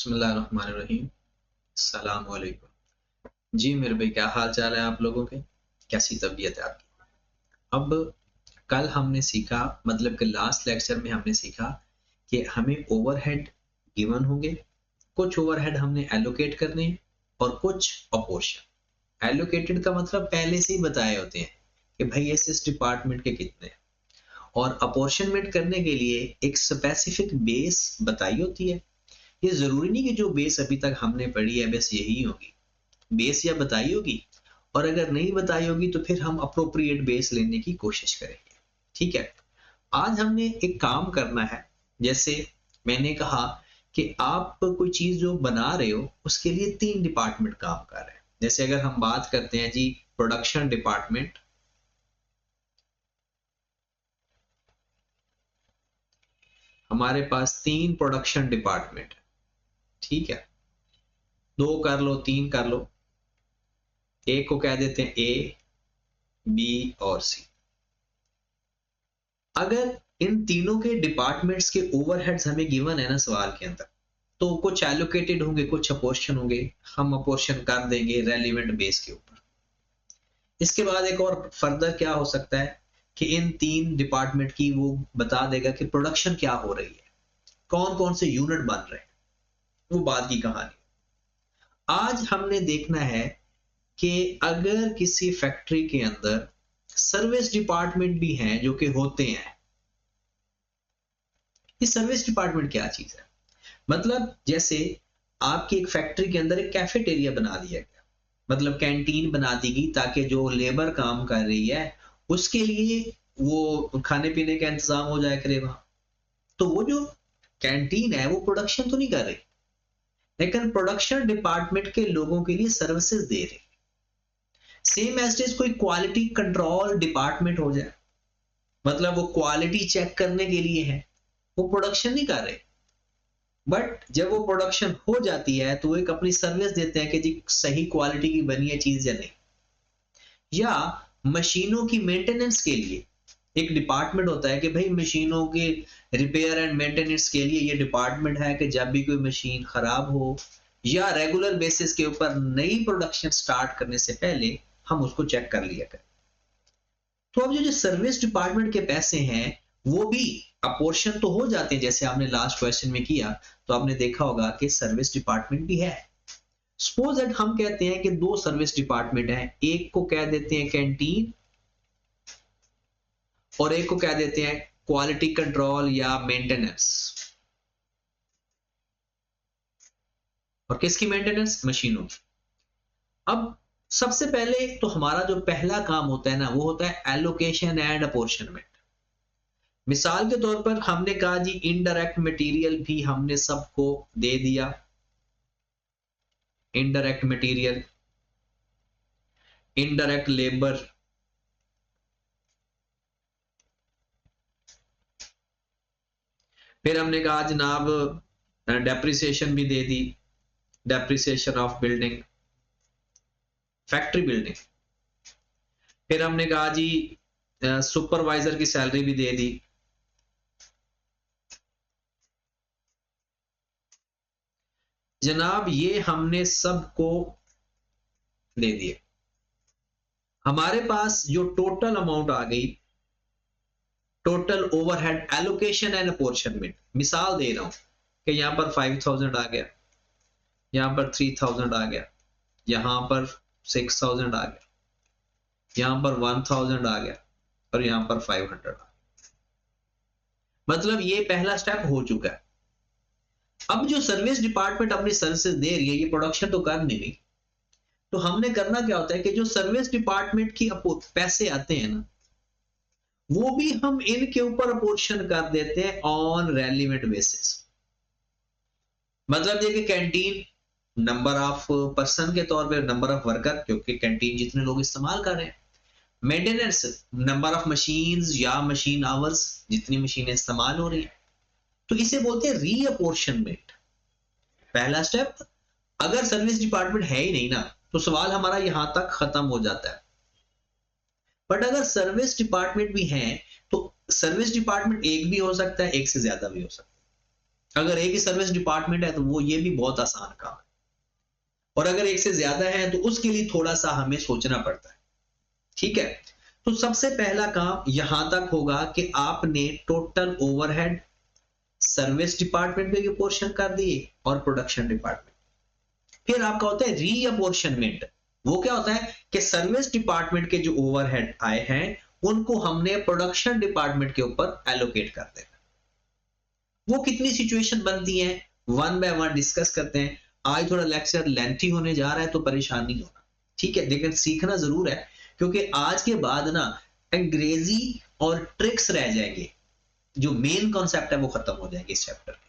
बिस्मिल्लाहिर्रहमानिर्रहीम। अस्सलाम वालेकुम। जी मेरे भाई, क्या हाल चाल है आप लोगों के? कैसी तबीयत है आपकी? अब कल हमने सीखा, मतलब कि लास्ट लेक्चर में हमने सीखा कि हमें ओवरहेड गिवन होंगे, कुछ ओवरहेड हमने एलोकेट करने हैं और कुछ अपोर्शन। एलोकेटेड का मतलब पहले से ही बताए होते हैं कि भाई इस डिपार्टमेंट के कितने हैं, और अपोर्शनमेंट करने के लिए एक स्पेसिफिक बेस बताई होती है। ये जरूरी नहीं कि जो बेस अभी तक हमने पढ़ी है बस यही होगी, बेस या बताई होगी, और अगर नहीं बताई होगी तो फिर हम अप्रोप्रिएट बेस लेने की कोशिश करेंगे। ठीक है, आज हमने एक काम करना है। जैसे मैंने कहा कि आप कोई चीज जो बना रहे हो उसके लिए 3 डिपार्टमेंट काम कर रहे हैं। जैसे अगर हम बात करते हैं जी, प्रोडक्शन डिपार्टमेंट, हमारे पास 3 प्रोडक्शन डिपार्टमेंट है। ठीक है, 2 कर लो, 3 कर लो। एक को कह देते हैं ए, बी और सी। अगर इन तीनों के डिपार्टमेंट्स के ओवरहेड्स हमें गिवन है ना सवाल के अंदर, तो कुछ एलोकेटेड होंगे, कुछ अपोर्शन होंगे। हम अपोर्शन कर देंगे रेलिवेंट बेस के ऊपर। इसके बाद एक और फर्दर क्या हो सकता है कि इन 3 डिपार्टमेंट की वो बता देगा कि प्रोडक्शन क्या हो रही है, कौन कौन से यूनिट बन रहे हैं, वो बाद की कहानी। आज हमने देखना है कि अगर किसी फैक्ट्री के अंदर सर्विस डिपार्टमेंट भी हैं जो कि होते हैं। ये सर्विस डिपार्टमेंट क्या चीज है? मतलब जैसे आपकी एक फैक्ट्री के अंदर एक कैफेटेरिया बना दिया गया, मतलब कैंटीन बना दी गई, ताकि जो लेबर काम कर रही है उसके लिए वो खाने पीने का इंतजाम हो जाए करे वहां। तो वो जो कैंटीन है वो प्रोडक्शन तो नहीं कर रही, लेकिन प्रोडक्शन डिपार्टमेंट के लोगों के लिए सर्विसेज दे रही। सेम एज कोई क्वालिटी कंट्रोल डिपार्टमेंट हो जाए, मतलब वो क्वालिटी चेक करने के लिए है, वो प्रोडक्शन नहीं कर रहे, बट जब वो प्रोडक्शन हो जाती है तो वो एक अपनी सर्विस देते हैं कि जी सही क्वालिटी की बनी है चीज या नहीं। या मशीनों की मेंटेनेंस के लिए एक डिपार्टमेंट होता है कि भाई मशीनों के रिपेयर एंड मेंटेनेंस के लिए ये डिपार्टमेंट है कि जब भी कोई मशीन खराब हो या रेगुलर बेसिस के ऊपर नई प्रोडक्शन स्टार्ट करने से पहले हम उसको चेक कर लिया करें। तो अब जो सर्विस डिपार्टमेंट के पैसे हैं वो भी अपोर्शन तो हो जाते हैं, जैसे आपने लास्ट क्वेश्चन में किया तो आपने देखा होगा कि सर्विस डिपार्टमेंट भी है। सपोज दैट हम कहते हैं कि 2 सर्विस डिपार्टमेंट हैं, एक को कह देते हैं कैंटीन और एक को कह देते हैं क्वालिटी कंट्रोल या मेंटेनेंस। और किसकी मेंटेनेंस? मशीनों की। अब सबसे पहले तो हमारा जो पहला काम होता है ना वो होता है एलोकेशन एंड अपोर्शनमेंट। मिसाल के तौर पर हमने कहा जी इनडायरेक्ट मटेरियल भी हमने सबको दे दिया। इनडायरेक्ट मटेरियल, इनडायरेक्ट लेबर, फिर हमने कहा जनाब डेप्रिसिएशन भी दे दी, depreciation of building, factory building. फिर हमने कहा जी सुपरवाइजर की सैलरी भी दे दी। जनाब ये हमने सबको दे दिए। हमारे पास जो टोटल अमाउंट आ गई, total overhead allocation and apportionment, मिसाल दे रहा हूं कि यहां पर 5000 आ गया, यहां पर 3000 आ गया, यहां पर 6000 आ गया, यहां पर 1000 आ गया और यहां पर 500 आ गया। मतलब ये पहला स्टेप हो चुका है। अब जो सर्विस डिपार्टमेंट अपनी सर्विसेज दे रही है ये प्रोडक्शन तो कर नहीं रही, तो हमने करना क्या होता है कि जो सर्विस डिपार्टमेंट की पैसे आते हैं ना वो भी हम इनके ऊपर अपोर्शन कर देते हैं ऑन रेलिवेंट बेसिस। मतलब ये कि कैंटीन नंबर ऑफ पर्सन के तौर पे, नंबर ऑफ वर्कर, क्योंकि कैंटीन जितने लोग इस्तेमाल कर रहे हैं। मेंटेनेंस, नंबर ऑफ मशीन्स या मशीन आवर्स, जितनी मशीनें इस्तेमाल हो रही हैं। तो इसे बोलते हैं रीअपोर्शनमेंट। पहला स्टेप। अगर सर्विस डिपार्टमेंट है ही नहीं ना तो सवाल हमारा यहां तक खत्म हो जाता है। बट अगर सर्विस डिपार्टमेंट भी है तो सर्विस डिपार्टमेंट एक भी हो सकता है, एक से ज्यादा भी हो सकता है। अगर एक ही सर्विस डिपार्टमेंट है तो वो ये भी बहुत आसान काम है, और अगर एक से ज्यादा है तो उसके लिए थोड़ा सा हमें सोचना पड़ता है। ठीक है, तो सबसे पहला काम यहां तक होगा कि आपने टोटल ओवरहेड सर्विस डिपार्टमेंट में भी पोर्शन कर दिए और प्रोडक्शन डिपार्टमेंट। फिर आपका होता है रीअपोर्शनमेंट। वो क्या होता है कि सर्विस डिपार्टमेंट के जो ओवरहेड आए हैं उनको हमने प्रोडक्शन डिपार्टमेंट के ऊपर एलोकेट कर देना। वो कितनी सिचुएशन बनती है वन बाय वन डिस्कस करते हैं। आज थोड़ा लेक्चर लेंथी होने जा रहा है तो परेशान नहीं होना, ठीक है, लेकिन सीखना जरूर है, क्योंकि आज के बाद ना अंग्रेजी और ट्रिक्स रह जाएंगे, जो मेन कॉन्सेप्ट है वो खत्म हो जाएंगे इस चैप्टर में।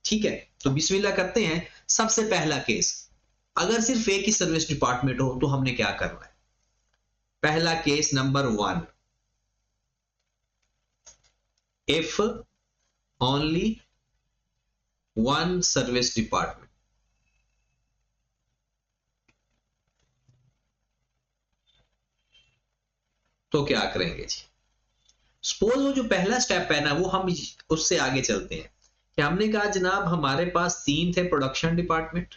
ठीक है, तो बिस्मिल्लाह करते हैं। सबसे पहला केस, अगर सिर्फ एक ही सर्विस डिपार्टमेंट हो तो हमने क्या करना है। पहला case number 1, if only one service department. तो क्या करेंगे जी। सपोज वो जो पहला स्टेप है ना, वो हम उससे आगे चलते हैं कि हमने कहा जनाब हमारे पास 3 थे प्रोडक्शन डिपार्टमेंट।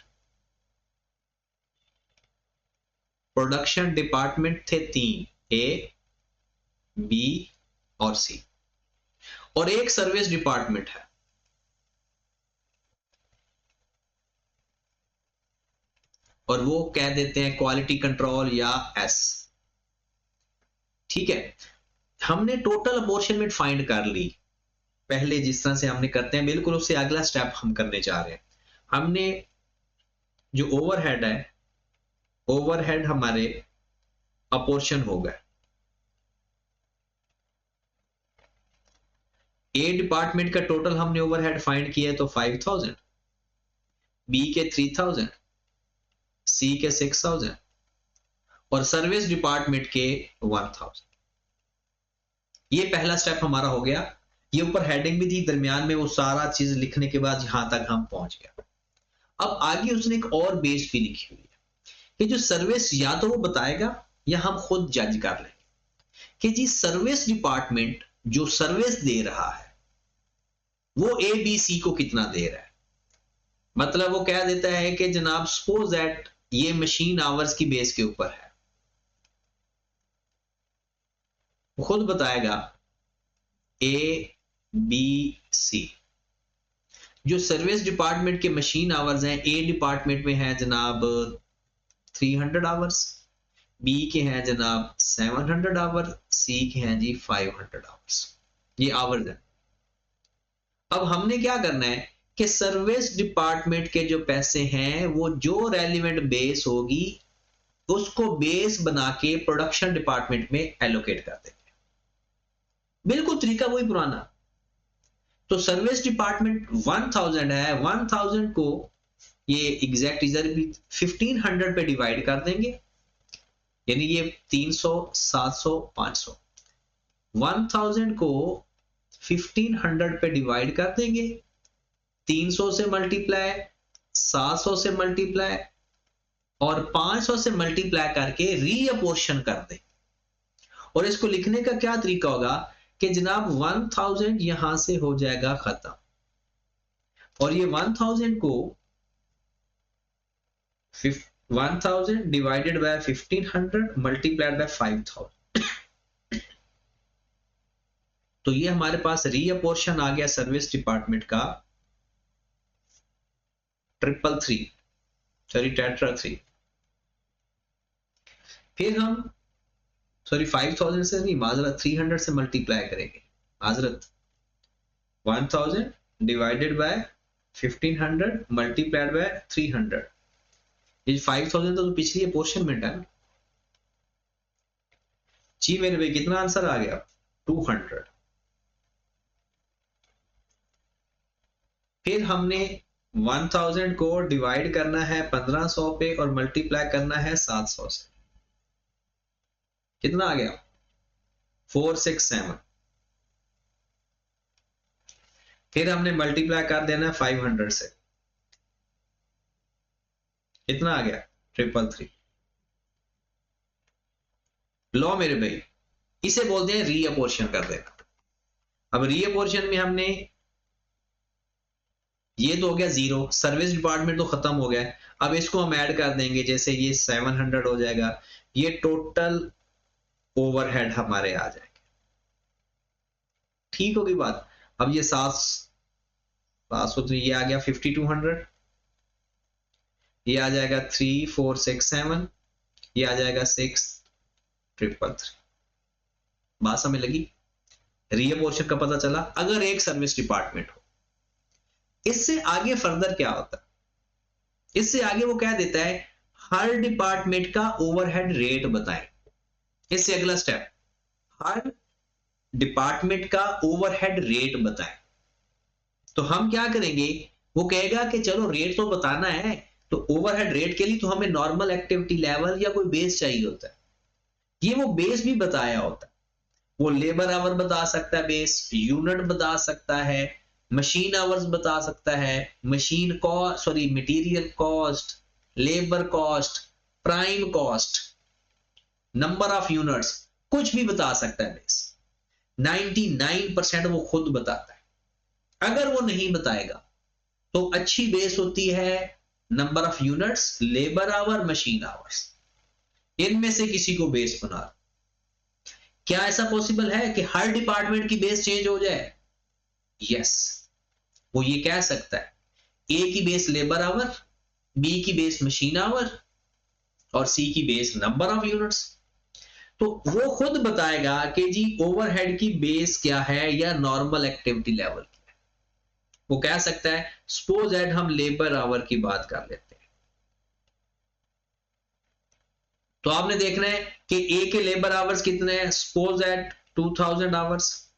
प्रोडक्शन डिपार्टमेंट थे 3, ए, बी और सी, और एक सर्विस डिपार्टमेंट है। और वो कह देते हैं क्वालिटी कंट्रोल या एस। ठीक है, हमने टोटल अपॉर्चनमेंट फाइंड कर ली। पहले जिस तरह से हमने करते हैं बिल्कुल उससे अगला स्टेप हम करने जा रहे हैं। हमने जो ओवरहेड है, ओवरहेड हमारे अपॉर्शन हो गए। ए डिपार्टमेंट का टोटल हमने ओवरहेड फाइंड किया तो 5000, बी के 3000, सी के 6000 और सर्विस डिपार्टमेंट के 1000। ये पहला स्टेप हमारा हो गया। ये ऊपर हेडिंग भी थी, दरमियान में वो सारा चीज लिखने के बाद यहां तक हम पहुंच गए। अब आगे उसने एक और बेस भी लिखी हुई है कि जो सर्विस या तो वो बताएगा या हम खुद जज कर लेंगे कि जी सर्विस डिपार्टमेंट जो सर्विस दे रहा है वो ए बी सी को कितना दे रहा है। मतलब वो कह देता है कि जनाब सपोज दैट ये मशीन आवर्स की बेस के ऊपर है, वो खुद बताएगा ए बी सी। जो सर्विस डिपार्टमेंट के मशीन आवर्स हैं, ए डिपार्टमेंट में है जनाब 300 आवर्स, बी के हैं जनाब 700 आवर, सी के हैं जी 500 आवर्स। ये आवर्स है। अब हमने क्या करना है कि सर्विस डिपार्टमेंट के जो पैसे हैं वो जो रेलिवेंट बेस होगी उसको बेस बना के प्रोडक्शन डिपार्टमेंट में एलोकेट कर देंगे। बिल्कुल तरीका वही पुराना। तो सर्विस डिपार्टमेंट 1000 है, 1000 को ये एग्जैक्ट इधर भी 1500 पे डिवाइड कर देंगे, यानी ये 300 700 500। 1000 को 1500 पे डिवाइड कर देंगे, 300 से मल्टीप्लाई, 700 से मल्टीप्लाई और 500 से मल्टीप्लाई करके रीअपोर्शन कर दें। और इसको लिखने का क्या तरीका होगा कि जनाब 1000 यहां से हो जाएगा खत्म, और ये 1000 को 1000 डिवाइडेड बाय 1500 मल्टीप्लाइड बाय 5000। तो ये हमारे पास रीअपोर्शन आ गया सर्विस डिपार्टमेंट का 333, सॉरी टेट्रा 3। फिर हम सॉरी 5000 से नहीं, माजरत 300 से मल्टीप्लाई करेंगे, माजरत 1000 डिवाइडेड बाय 1500 मल्टीप्लाइड बाय 300। ये 5000 तो पिछली अपोर्शनमेंट है ना जी मेरे भाई। कितना आंसर आ गया 200। फिर हमने 1000 को डिवाइड करना है 1500 पे और मल्टीप्लाई करना है 700 से। कितना आ गया 467। फिर हमने मल्टीप्लाई कर देना है 500 से। कितना आ गया 333। लो मेरे भाई, इसे बोलते हैं रीअपोर्शन कर देना। अब रीअपोर्शन में हमने ये तो हो गया 0, सर्विस डिपार्टमेंट तो खत्म हो गया। अब इसको हम ऐड कर देंगे, जैसे ये 700 हो जाएगा, ये टोटल ओवरहेड हमारे आ जाएंगे। ठीक होगी बात। अब ये 700 ये आ गया 5200, ये आ जाएगा 3467, ये आ जाएगा 6333। बात समझ लगी? रीअपोर्शन का पता चला अगर एक सर्विस डिपार्टमेंट हो। इससे आगे फर्दर क्या होता है, इससे आगे वो क्या देता है, हर डिपार्टमेंट का ओवरहेड रेट बताएं। इससे अगला स्टेप, हर डिपार्टमेंट का ओवरहेड रेट बताएं। तो हम क्या करेंगे, वो कहेगा कि चलो रेट तो बताना है, तो ओवरहेड रेट के लिए तो हमें नॉर्मल एक्टिविटी लेवल या कोई बेस चाहिए होता है। ये वो बेस भी बताया होता है, वो लेबर आवर बता सकता है, बेस यूनिट बता सकता है, मशीन आवर्स बता सकता है, machine cost, sorry material cost, labour cost, prime cost, number of units, कुछ भी बता सकता है बेस। 99% वो खुद बताता है। अगर वो नहीं बताएगा तो अच्छी बेस होती है number of units, labour our, machine hours, इनमें से किसी को बेस बना। क्या ऐसा पॉसिबल है कि हर डिपार्टमेंट की बेस चेंज हो जाए? यस, वो ये कह सकता है ए की बेस लेबर आवर, बी की बेस मशीन आवर और सी की बेस नंबर ऑफ यूनिट्स। तो वो खुद बताएगा कि जी ओवरहेड की बेस क्या है या नॉर्मल एक्टिविटी लेवल क्या है। वो कह सकता है, सपोज दैट हम लेबर आवर की बात कर लेते हैं, तो आपने देखना है कि ए के लेबर आवर्स कितने हैं, सपोज दैट 2000 आवर्स,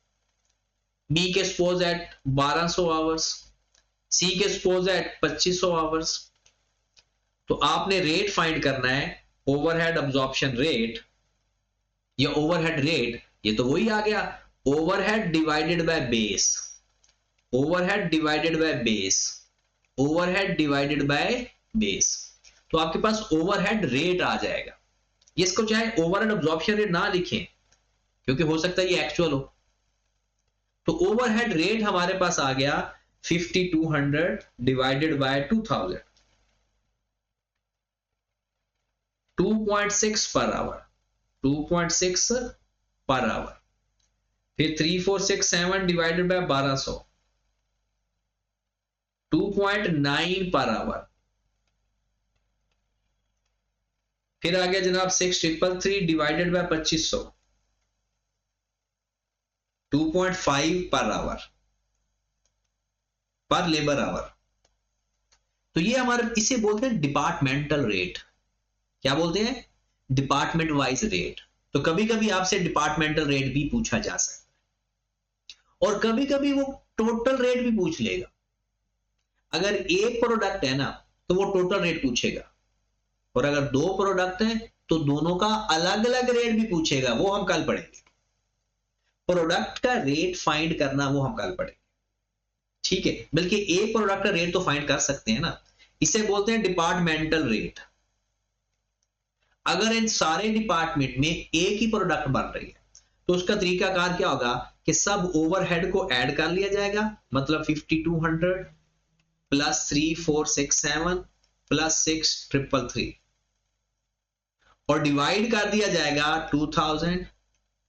बी के सपोज दैट 1200 आवर्स, सी के सपोज दैट 2500 आवर्स। तो आपने रेट फाइंड करना है, ओवरहेड अब्जॉर्प्शन रेट या ओवरहेड रेट, ये तो वही आ गया, overhead divided by base, overhead divided by base, overhead divided by base. तो आपके पास ओवरहेड रेट आ जाएगा। इसको चाहे ओवरहेड अब्जॉर्प्शन रेट ना लिखें क्योंकि हो सकता है ये एक्चुअल हो। तो ओवरहेड रेट हमारे पास आ गया 5200 divided by 2000, 2.6 per hour, 2.6 per hour. फिर 3467 डिवाइडेड बाय 1200, 2.9 पर आवर। फिर आ गया जनाब 6333 डिवाइडेड बाय 2500, 2.5 पर आवर, पर लेबर आवर। तो ये हमारे, इसे बोलते हैं डिपार्टमेंटल रेट। क्या बोलते हैं? Department wise rate. तो कभी कभी आपसे डिपार्टमेंटल रेट भी पूछा जा सकता है और कभी कभी वो टोटल रेट भी पूछ लेगा। अगर एक प्रोडक्ट है ना तो वो टोटल रेट पूछेगा, और अगर दो प्रोडक्ट हैं तो दोनों का अलग अलग रेट भी पूछेगा, वो हम कल पढ़ेंगे। प्रोडक्ट का रेट फाइंड करना वो हम कल पढ़ेंगे, ठीक है? बल्कि एक प्रोडक्ट का रेट तो फाइंड कर सकते हैं ना, इसे बोलते हैं डिपार्टमेंटल रेट। अगर इन सारे डिपार्टमेंट में एक ही प्रोडक्ट बन रही है तो उसका तरीकाकार क्या होगा कि सब ओवरहेड को ऐड कर लिया जाएगा, मतलब 5200 प्लस 3467 प्लस 6333 और डिवाइड कर दिया जाएगा 2000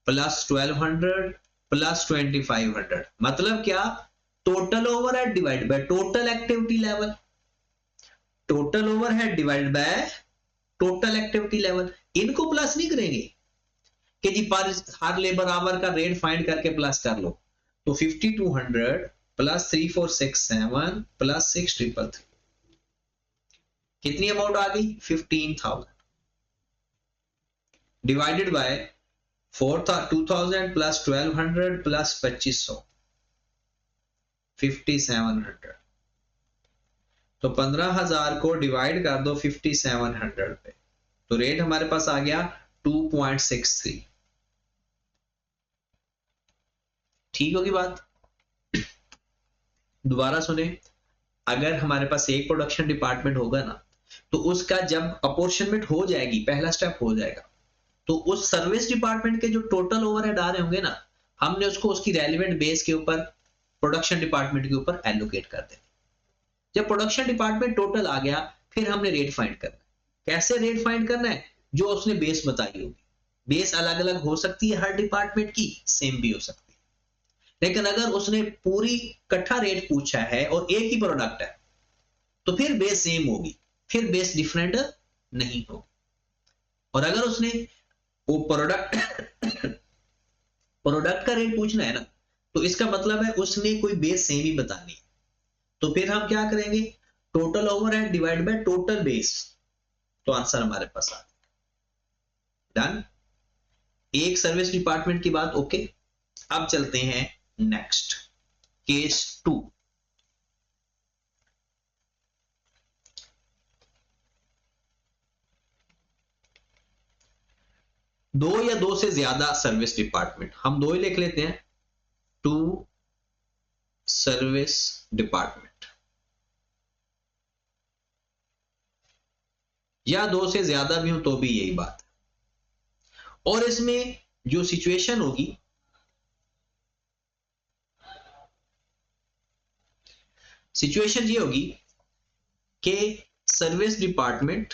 प्लस 1200 प्लस 2500। मतलब क्या? Total overhead divide by total activity level, total overhead divide by total activity level. इनको प्लस नहीं करेंगे कि जी पर हर लेबर आवर का रेट फाइंड करके प्लस कर लो। तो 5200 प्लस 3467 प्लस 6333 कितनी अमाउंट आ गई? 15000 डिवाइडेड बाय 2000 प्लस 1200 प्लस 2500, 5700। तो 15000 को डिवाइड कर दो 5700 पे, तो रेट हमारे पास आ गया 2.63। ठीक होगी बात? दोबारा सुने, अगर हमारे पास एक प्रोडक्शन डिपार्टमेंट होगा ना तो उसका जब अपॉर्शनमेंट हो जाएगी, पहला स्टेप हो जाएगा, तो उस सर्विस डिपार्टमेंट के जो टोटल ओवरहेड आ रहे होंगे ना, हमने उसको उसकी रेलिवेंट बेस के ऊपर प्रोडक्शन डिपार्टमेंट के ऊपर एलोकेट कर देना। जब प्रोडक्शन डिपार्टमेंट टोटल आ गया, फिर हमने रेट फाइंड करना है। कैसे रेट फाइंड करना है? जो उसने बेस बताई होगी। बेस अलग अलग हो सकती है हर डिपार्टमेंट की, सेम भी हो सकती है, लेकिन अगर उसने पूरी इकट्ठा रेट पूछा है और एक ही प्रोडक्ट है तो फिर बेस सेम होगी, फिर बेस डिफरेंट नहीं होगी। और अगर उसने वो प्रोडक्ट का रेट पूछना है ना, तो इसका मतलब है उसने कोई बेस सेम ही बतानी है। तो फिर हम क्या करेंगे? Total overhead divide by total base, तो आंसर हमारे पास आ गया। डन। एक सर्विस डिपार्टमेंट की बात ओके। अब चलते हैं नेक्स्ट केस 2। दो या दो से ज्यादा सर्विस डिपार्टमेंट, हम दो ही लिख लेते हैं, 2 सर्विस डिपार्टमेंट, या दो से ज्यादा भी हो तो भी यही बात है। और इसमें जो सिचुएशन होगी, सिचुएशन ये होगी कि service department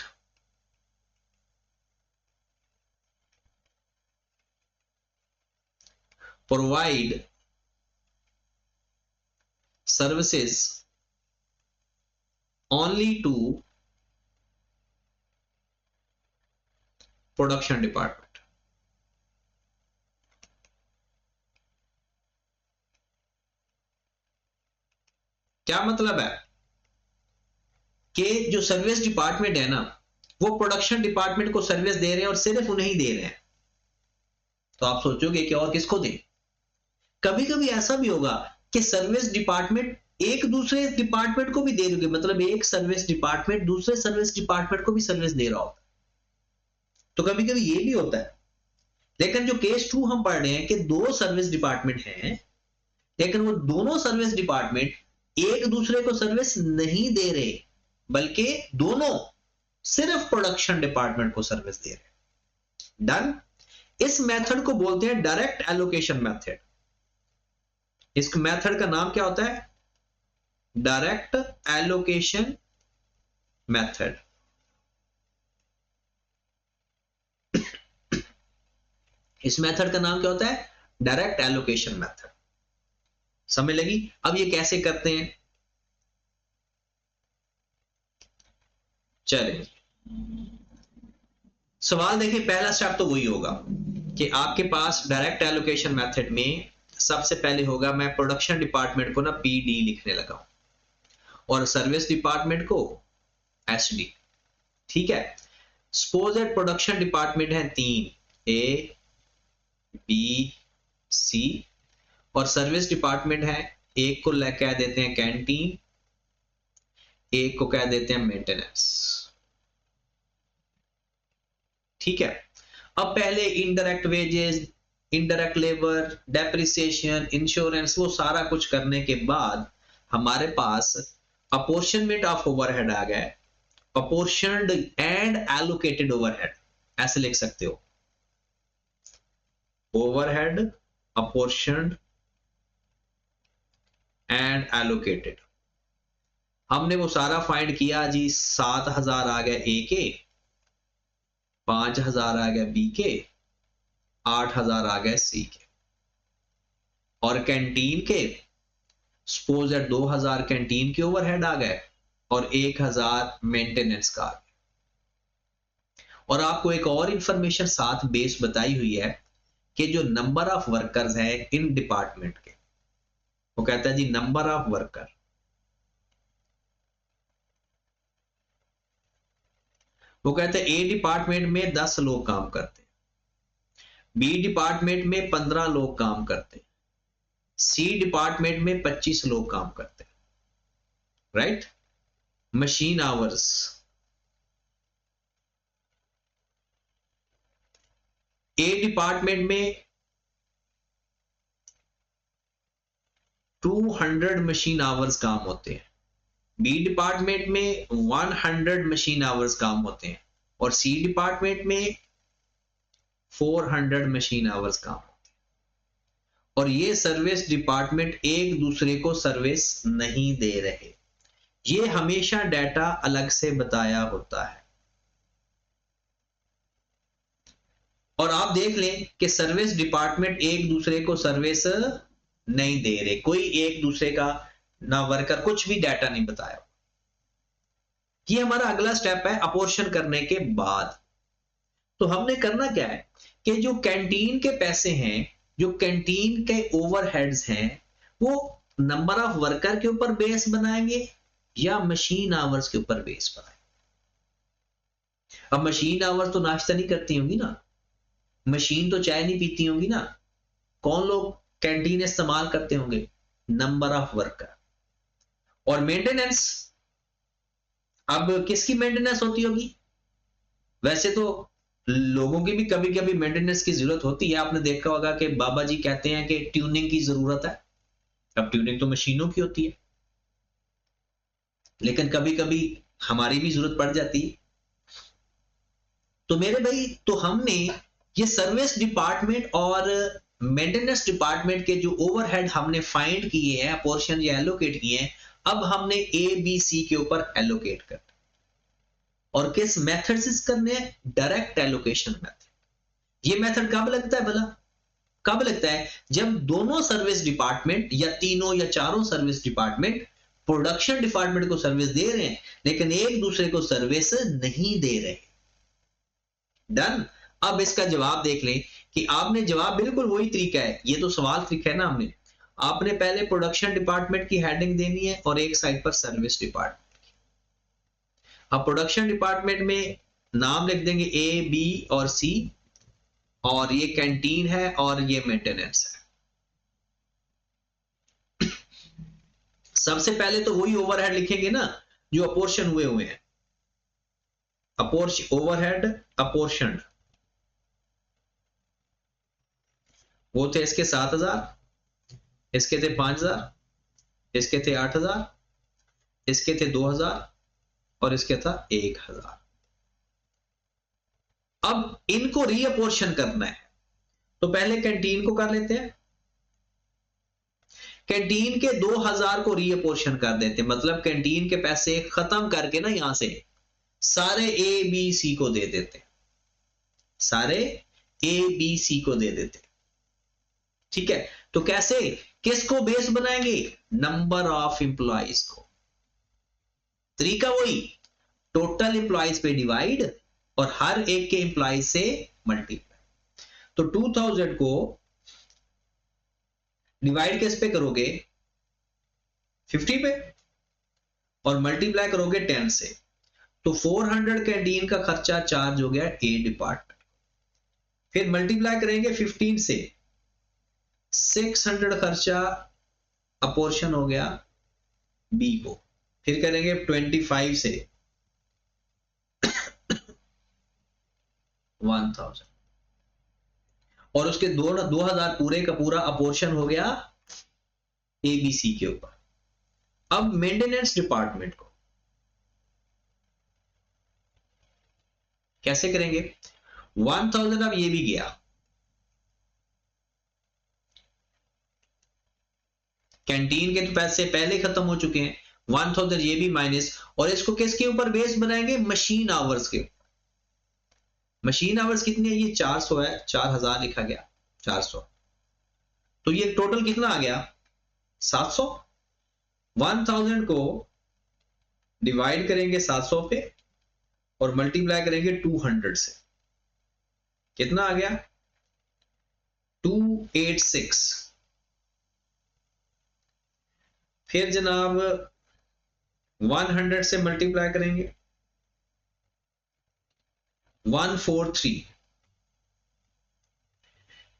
provide services only to production department. क्या मतलब है कि जो सर्विस डिपार्टमेंट है ना, वो प्रोडक्शन डिपार्टमेंट को सर्विस दे रहे हैं और सिर्फ उन्हें ही दे रहे हैं। तो आप सोचोगे कि और किसको दें? कभी कभी ऐसा भी होगा कि सर्विस डिपार्टमेंट एक दूसरे डिपार्टमेंट को भी दे रही है, मतलब एक सर्विस डिपार्टमेंट दूसरे सर्विस डिपार्टमेंट को भी सर्विस दे रहा होता है। तो कभी कभी ये भी होता है। लेकिन जो केस 2 हम पढ़ रहे हैं कि दो सर्विस डिपार्टमेंट हैं, लेकिन वो दोनों सर्विस डिपार्टमेंट एक दूसरे को सर्विस नहीं दे रहे, बल्कि दोनों सिर्फ प्रोडक्शन डिपार्टमेंट को सर्विस दे रहे। डन। इस मेथड को बोलते हैं डायरेक्ट एलोकेशन मेथड। इस मेथड का नाम क्या होता है? Direct allocation method. इस मेथड का नाम क्या होता है? Direct allocation method. समझ लगी? अब ये कैसे करते हैं, चलिए सवाल देखिए। पहला स्टेप तो वही होगा कि आपके पास डायरेक्ट एलोकेशन मेथड में सबसे पहले होगा, मैं प्रोडक्शन डिपार्टमेंट को ना पीडी लिखने लगा और सर्विस डिपार्टमेंट को एसडी। ठीक है। सपोज दैट प्रोडक्शन डिपार्टमेंट है 3, ए बी सी, और सर्विस डिपार्टमेंट है, एक को कह देते हैं कैंटीन, एक को कह देते हैं मेंटेनेंस। ठीक है। अब पहले indirect wages, indirect labour, depreciation, insurance, वो सारा कुछ करने के बाद हमारे पास अपॉर्शनमेंट ऑफ ओवरहेड आ गया। अपॉर्शनड एंड एलोकेटेड ओवरहेड, ऐसे लिख सकते हो। Overhead apportioned and allocated. हमने वो सारा फाइंड किया जी। 7,000 आ गया ए के, 5,000 आ गया बी के, 8,000 आ गया सी के, और कैंटीन के सपोज दैट 2,000 कैंटीन के ओवरहेड आ गए और 1,000 मेंटेनेंस का आ गया। और आपको एक और इंफॉर्मेशन साथ बेस बताई हुई है कि जो नंबर ऑफ वर्कर्स है इन डिपार्टमेंट के, वो कहता है जी नंबर ऑफ वर्कर, वो कहते हैं ए डिपार्टमेंट में 10 लोग काम करते हैं, बी डिपार्टमेंट में 15 लोग काम करते हैं, सी डिपार्टमेंट में 25 लोग काम करते हैं। Right. Machine hours, A department में 200 मशीन आवर्स काम होते हैं, बी डिपार्टमेंट में 100 मशीन आवर्स काम होते हैं, और सी डिपार्टमेंट में 400 मशीन आवर्स काम होते हैं। और ये सर्विस डिपार्टमेंट एक दूसरे को सर्विस नहीं दे रहे। ये हमेशा डाटा अलग से बताया होता है। और आप देख लें कि सर्विस डिपार्टमेंट एक दूसरे को सर्विस नहीं दे रहे, कोई एक दूसरे का ना वर्कर कुछ भी डाटा नहीं बताया। ये हमारा अगला स्टेप है अपोर्शन करने के बाद। तो हमने करना क्या है कि जो कैंटीन के पैसे हैं, जो कैंटीन के ओवरहेड्स हैं, वो नंबर ऑफ वर्कर के ऊपर बेस बनाएंगे या मशीन आवर्स के ऊपर बेस बनाएंगे। अब मशीन आवर्स तो नाश्ता नहीं करती होंगी ना, मशीन तो चाय नहीं पीती होंगी ना, कौन लोग कैंटीन इस्तेमाल करते होंगे? Number of worker. और मेंटेनेंस, अब किसकी मेंटेनेंस होती होगी? वैसे तो लोगों की भी कभी कभी मेंटेनेंस की जरूरत होती है। आपने देखा होगा कि बाबा जी कहते हैं कि ट्यूनिंग की जरूरत है। अब ट्यूनिंग तो मशीनों की होती है, लेकिन कभी कभी हमारी भी जरूरत पड़ जाती है। तो मेरे भाई, तो हमने ये सर्विस डिपार्टमेंट और मेंटेनेंस डिपार्टमेंट के जो ओवरहेड हमने फाइंड किए हैं, पोर्शन या एलोकेट किए हैं, अब हमने ए बी सी के ऊपर एलोकेट करना। और किस मेथड से करने हैं? Direct allocation method. ये मेथड कब लगता है भला? कब लगता है? जब दोनों सर्विस डिपार्टमेंट या तीनों या चारों सर्विस डिपार्टमेंट प्रोडक्शन डिपार्टमेंट को सर्विस दे रहे हैं, लेकिन एक दूसरे को सर्विस नहीं दे रहे। डन। अब इसका जवाब देख लें कि आपने जवाब बिल्कुल वही तरीका है, ये तो सवाल तरीका है ना। हमने आपने पहले प्रोडक्शन डिपार्टमेंट की हेडिंग देनी है और एक साइड पर सर्विस डिपार्टमेंट। अब प्रोडक्शन डिपार्टमेंट में नाम लिख देंगे ए बी और सी, और ये कैंटीन है और ये मेंटेनेंस है। सबसे पहले तो वही ओवरहेड लिखेंगे ना जो अपोर्शन हुए हैं। ओवरहेड अपोर्शन, वो थे इसके 7,000, इसके थे 5,000, इसके थे 8,000, इसके थे 2,000 और इसके था 1,000। अब इनको रीअपोर्शन करना है, तो पहले कैंटीन को कर लेते हैं। कैंटीन के 2,000 को रीअपोर्शन कर देते हैं, मतलब कैंटीन के पैसे खत्म करके ना यहां से सारे ए बी सी को दे देते, सारे ए बी सी को दे देते। ठीक है, तो कैसे, किसको बेस बनाएंगे? नंबर ऑफ इंप्लॉइज को। तरीका वही, टोटल इंप्लॉइज पे डिवाइड और हर एक के इंप्लॉइज से मल्टीप्लाई। तो 2,000 को डिवाइड किस पे करोगे? 50 पे, और मल्टीप्लाई करोगे 10 से। तो 400 कैंटीन का खर्चा चार्ज हो गया ए डिपार्टमेंट। फिर मल्टीप्लाई करेंगे 15 से, 600 खर्चा अपोर्शन हो गया बी को। फिर करेंगे 25 से 1,000, और उसके 2,000 पूरे का पूरा अपोर्शन हो गया एबीसी के ऊपर। अब मेंटेनेंस डिपार्टमेंट को कैसे करेंगे? 1,000 अब ये भी गया, कैंटीन के तो पैसे पहले खत्म हो चुके हैं, 1,000 ये भी माइनस, और इसको किसके ऊपर बेस बनाएंगे? मशीन आवर्स के। मशीन आवर्स कितनी है? ये 400 है, 4,000 लिखा गया, 400। तो ये टोटल कितना आ गया? 700। 1,000 को डिवाइड करेंगे 700 पे और मल्टीप्लाई करेंगे 200 से, कितना आ गया? 286। फिर जनाब 100 से मल्टीप्लाई करेंगे 143।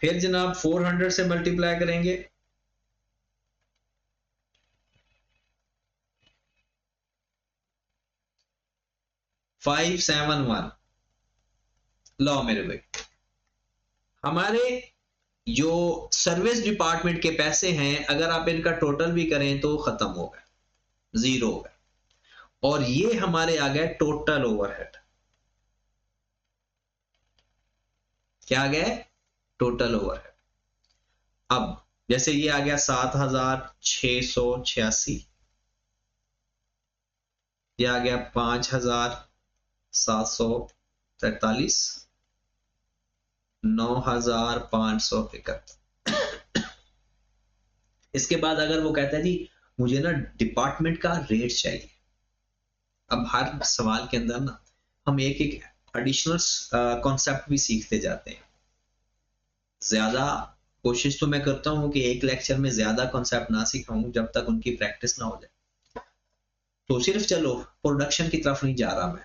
फिर जनाब 400 से मल्टीप्लाई करेंगे 571। लो मेरे भाई, हमारे जो सर्विस डिपार्टमेंट के पैसे हैं, अगर आप इनका टोटल भी करें तो खत्म हो गए, 0 हो गए, और ये हमारे आ गए टोटल ओवरहेड। क्या आ गया? Total overhead. अब जैसे ये आ गया 7,686, ये आ गया 5,743, 9,571। इसके बाद अगर वो कहता है जी मुझे ना डिपार्टमेंट का रेट चाहिए, अब हर सवाल के अंदर ना हम एक एक एडिशनल कॉन्सेप्ट भी सीखते जाते हैं। ज्यादा कोशिश तो मैं करता हूँ कि एक लेक्चर में ज्यादा कॉन्सेप्ट ना सिखाऊं जब तक उनकी प्रैक्टिस ना हो जाए। तो सिर्फ चलो प्रोडक्शन की तरफ नहीं जा रहा मैं,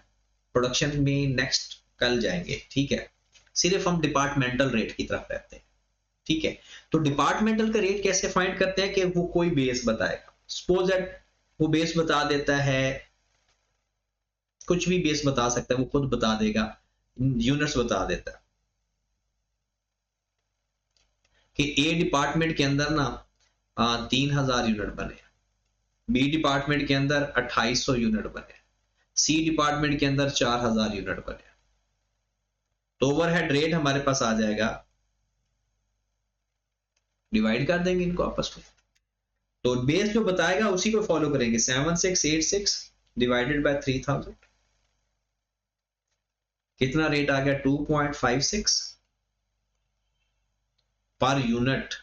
प्रोडक्शन में नेक्स्ट कल जाएंगे, ठीक है। सिर्फ हम डिपार्टमेंटल रेट की तरफ रहते हैं, ठीक है। तो डिपार्टमेंटल का रेट कैसे फाइंड करते हैं कि वो कोई बेस बताएगा, सपोज दैट वो बेस बता देता है, कुछ भी बेस बता सकता है, वो खुद बता देगा, यूनिट्स बता देता है कि ए डिपार्टमेंट के अंदर ना 3,000 यूनिट बने, बी डिपार्टमेंट के अंदर 2,800 यूनिट बने, सी डिपार्टमेंट के अंदर 4,000 यूनिट बने। तो ओवरहेड रेट हमारे पास आ जाएगा, डिवाइड कर देंगे इनको आपस में, तो बेस जो बताएगा उसी को फॉलो करेंगे। 7686 डिवाइडेड बाय 3000, कितना रेट आ गया 2.56 पर यूनिट।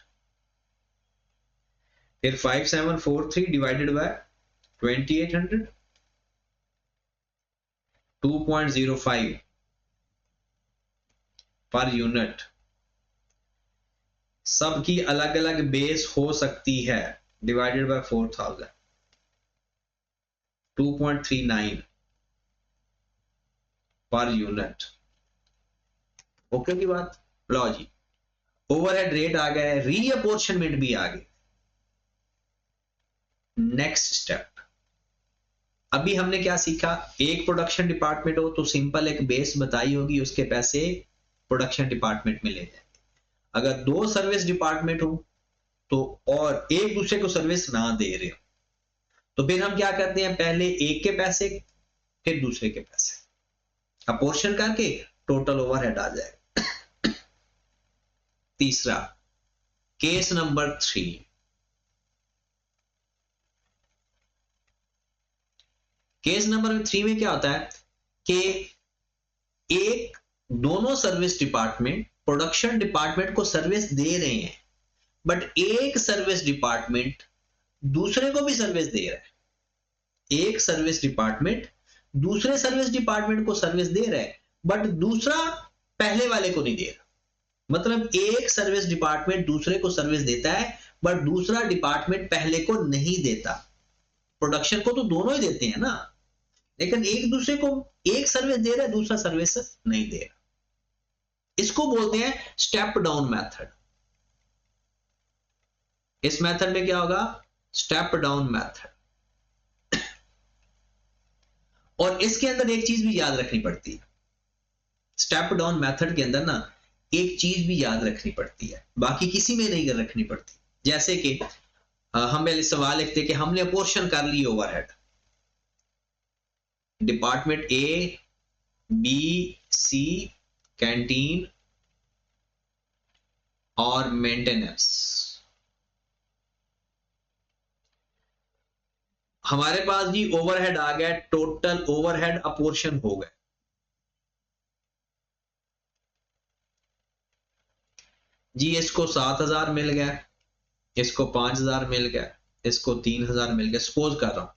फिर 5743 डिवाइडेड बाय 2800, 2.05 पर यूनिट। सबकी अलग अलग बेस हो सकती है, divided by 4000, 2.39 per unit. Okay की बात। लो जी, ओवरहेड रेट आ गया है, रीअपोर्शनमेंट भी आ गई। नेक्स्ट स्टेप, अभी हमने क्या सीखा, एक प्रोडक्शन डिपार्टमेंट हो तो सिंपल एक बेस बताई होगी, उसके पैसे प्रोडक्शन डिपार्टमेंट में ले जाए। अगर दो सर्विस डिपार्टमेंट हो तो और एक दूसरे को सर्विस ना दे रहे हो तो फिर हम क्या करते हैं, पहले एक के पैसे फिर दूसरे के पैसे अपोर्शन करके टोटल ओवरहेड आ जाएगा। तीसरा, केस नंबर 3, केस नंबर 3 में क्या होता है कि एक दोनों सर्विस डिपार्टमेंट प्रोडक्शन डिपार्टमेंट को सर्विस दे रहे हैं, बट एक सर्विस डिपार्टमेंट दूसरे को भी सर्विस दे रहा है। एक सर्विस डिपार्टमेंट दूसरे सर्विस डिपार्टमेंट को सर्विस दे रहा है, बट दूसरा पहले वाले को नहीं दे रहा। मतलब एक सर्विस डिपार्टमेंट दूसरे को सर्विस देता है, बट दूसरा डिपार्टमेंट पहले को नहीं देता। प्रोडक्शन को तो दोनों ही देते हैं ना, लेकिन एक दूसरे को एक सर्विस दे रहा है, दूसरा सर्विस नहीं दे रहा। इसको बोलते हैं स्टेप डाउन मेथड। इस मेथड में क्या होगा, स्टेप डाउन मेथड। और इसके अंदर एक चीज भी याद रखनी पड़ती है, स्टेप डाउन मेथड के अंदर ना एक चीज भी याद रखनी पड़ती है, बाकी किसी में नहीं रखनी पड़ती। जैसे कि हम पहले सवाल लिखते कि हमने अपोर्शन कर ली overhead, department A, B, C, canteen और मेंटेनेंस। हमारे पास जी ओवरहेड आ गया, टोटल ओवरहेड अपोर्शन हो गए। जी इसको 7,000 मिल गया, इसको 5,000 मिल गया, इसको 3,000 मिल गया, सपोज कर रहा हूं,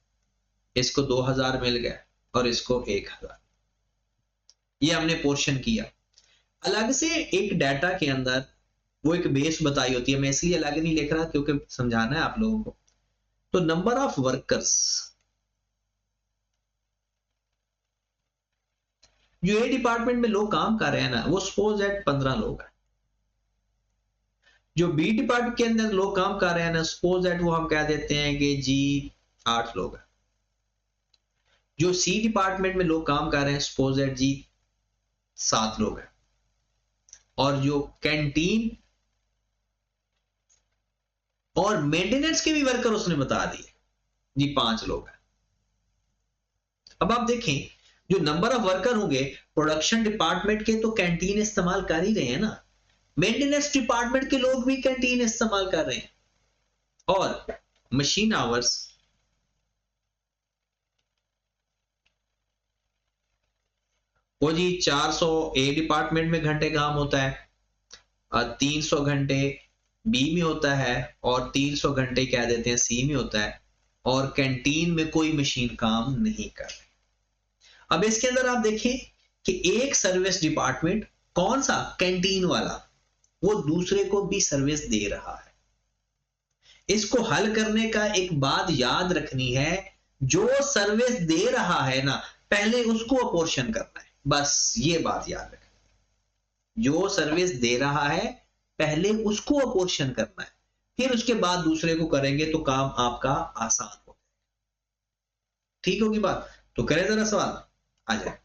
इसको 2,000 मिल गया और इसको 1,000। ये हमने पोर्शन किया। अलग से एक डाटा के अंदर वो एक बेस बताई होती है, मैं इसलिए अलग नहीं लिख रहा क्योंकि समझाना है आप लोगों को। तो नंबर ऑफ वर्कर्स, जो ए डिपार्टमेंट में लोग काम कर रहे हैं ना, वो सपोज दैट 15 लोग हैं। जो बी डिपार्टमेंट के अंदर लोग काम कर रहे हैं ना, सपोज दैट वो हम कह देते हैं कि जी 8 लोग हैं। जो सी डिपार्टमेंट में लोग काम कर रहे हैं, सपोज दैट जी 7 लोग हैं। और जो कैंटीन और मेंटेनेंस के भी वर्कर उसने बता दिए जी 5 लोग हैं। अब आप देखें, जो नंबर ऑफ वर्कर होंगे प्रोडक्शन डिपार्टमेंट के तो कैंटीन इस्तेमाल कर ही रहे हैं ना, मेंटेनेंस डिपार्टमेंट के लोग भी कैंटीन इस्तेमाल कर रहे हैं, और मशीन आवर्स वो जी 400 ए डिपार्टमेंट में घंटे काम होता है, 300 घंटे बी में होता है और 300 घंटे क्या देते हैं सी में होता है, और कैंटीन में कोई मशीन काम नहीं कर रही। अब इसके अंदर आप देखें कि एक सर्विस डिपार्टमेंट, कौन सा, कैंटीन वाला, वो दूसरे को भी सर्विस दे रहा है। इसको हल करने का एक बात याद रखनी है, जो सर्विस दे रहा है ना, पहले उसको अपोर्शन करना है, बस ये बात याद रखना। जो सर्विस दे रहा है पहले उसको अपोर्शन करना है, फिर उसके बाद दूसरे को करेंगे तो काम आपका आसान हो। ठीक होगी बात? तो करें जरा सवाल आ जाए।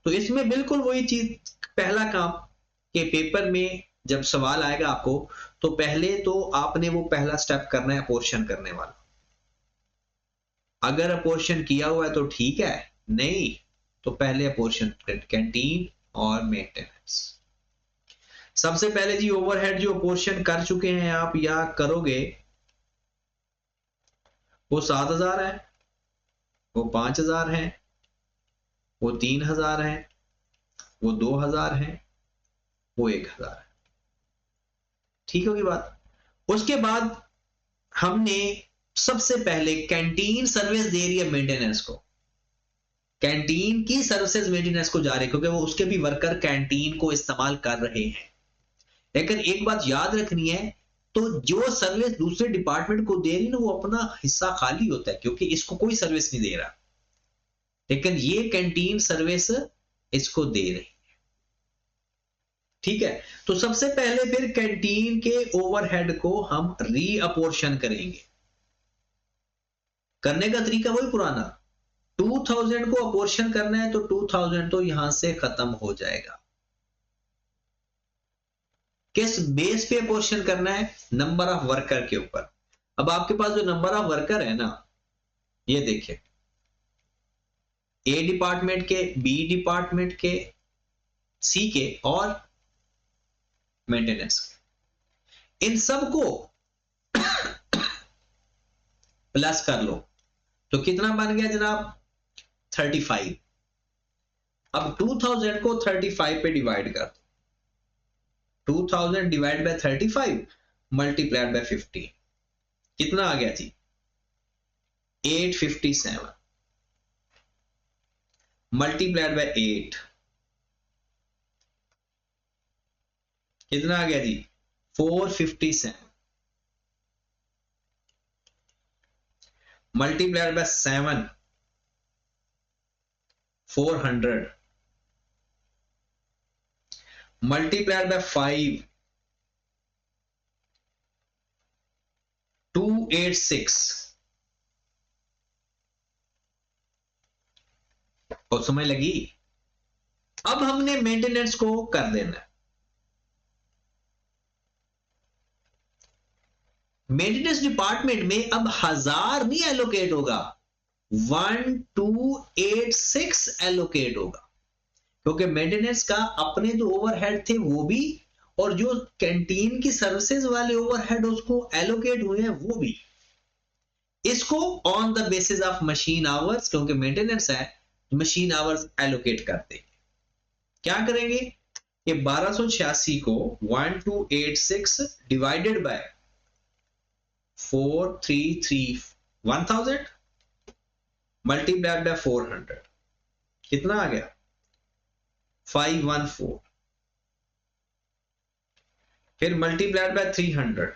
तो इसमें बिल्कुल वही चीज, पहला काम के पेपर में जब सवाल आएगा आपको, तो पहले तो आपने वो पहला स्टेप करना है अपोर्शन करने वाला। अगर अपोर्शन किया हुआ है तो ठीक है, नहीं तो पहले अपोर्शन कैंटीन और मेंटेनेंस। सबसे पहले जी ओवरहेड जो अपोर्शन कर चुके हैं आप या करोगे, वो 7,000 है, वो 5,000 है, वो 3,000 है, वो 2,000 है, वो 1,000 है। ठीक होगी बात? उसके बाद हमने सबसे पहले कैंटीन सर्विस दे रही है मेंटेनेंस को, कैंटीन की सर्विसेज मेंटेनेंस को जा रही है, क्योंकि वो उसके भी वर्कर कैंटीन को इस्तेमाल कर रहे हैं। लेकिन एक बात याद रखनी है, तो जो सर्विस दूसरे डिपार्टमेंट को दे रही ना, वो अपना हिस्सा खाली होता है, क्योंकि इसको कोई सर्विस नहीं दे रहा, लेकिन ये कैंटीन सर्विस इसको दे रही है। ठीक है? तो सबसे पहले फिर कैंटीन के ओवरहेड को हम रीअपोर्शन करेंगे। करने का तरीका वही पुराना, 2000 को अपोर्शन करना है तो 2000 तो यहां से खत्म हो जाएगा। किस बेस पे अपोर्शन करना है? नंबर ऑफ वर्कर के ऊपर। अब आपके पास जो नंबर ऑफ वर्कर है ना, ये देखिए, ए डिपार्टमेंट के, बी डिपार्टमेंट के, सी के और मेंटेनेंस के, इन सबको प्लस कर लो तो कितना बन गया जनाब? 35। अब 2000 को 35 पे डिवाइड कर दो, 2000 डिवाइड बाय 35 मल्टीप्लाइड बाय 50, कितना आ गया जी? 857 मल्टीप्लाइड बाय 8, कितना आ गया जी? 457 मल्टीप्लाइड बाय 7, 400 मल्टीप्लाइड बाय 5, 286। और समझ लगी? अब हमने मेंटेनेंस को कर देना है। मेंटेनेंस डिपार्टमेंट में अब 1000 नहीं एलोकेट होगा, 1286 एलोकेट होगा, क्योंकि मेंटेनेंस का अपने जो ओवरहेड थे वो भी, और जो कैंटीन की सर्विसेज वाले ओवरहेड उसको एलोकेट हुए हैं वो भी। इसको on the basis of machine hours, क्योंकि मेंटेनेंस है, मशीन आवर्स एलोकेट कर देंगे। क्या करेंगे? ये 1286 को 1286 डिवाइडेड बाय 433 1000 मल्टीप्लाइड बाय 400, कितना आ गया? 514, फिर मल्टीप्लाइड बाय 300,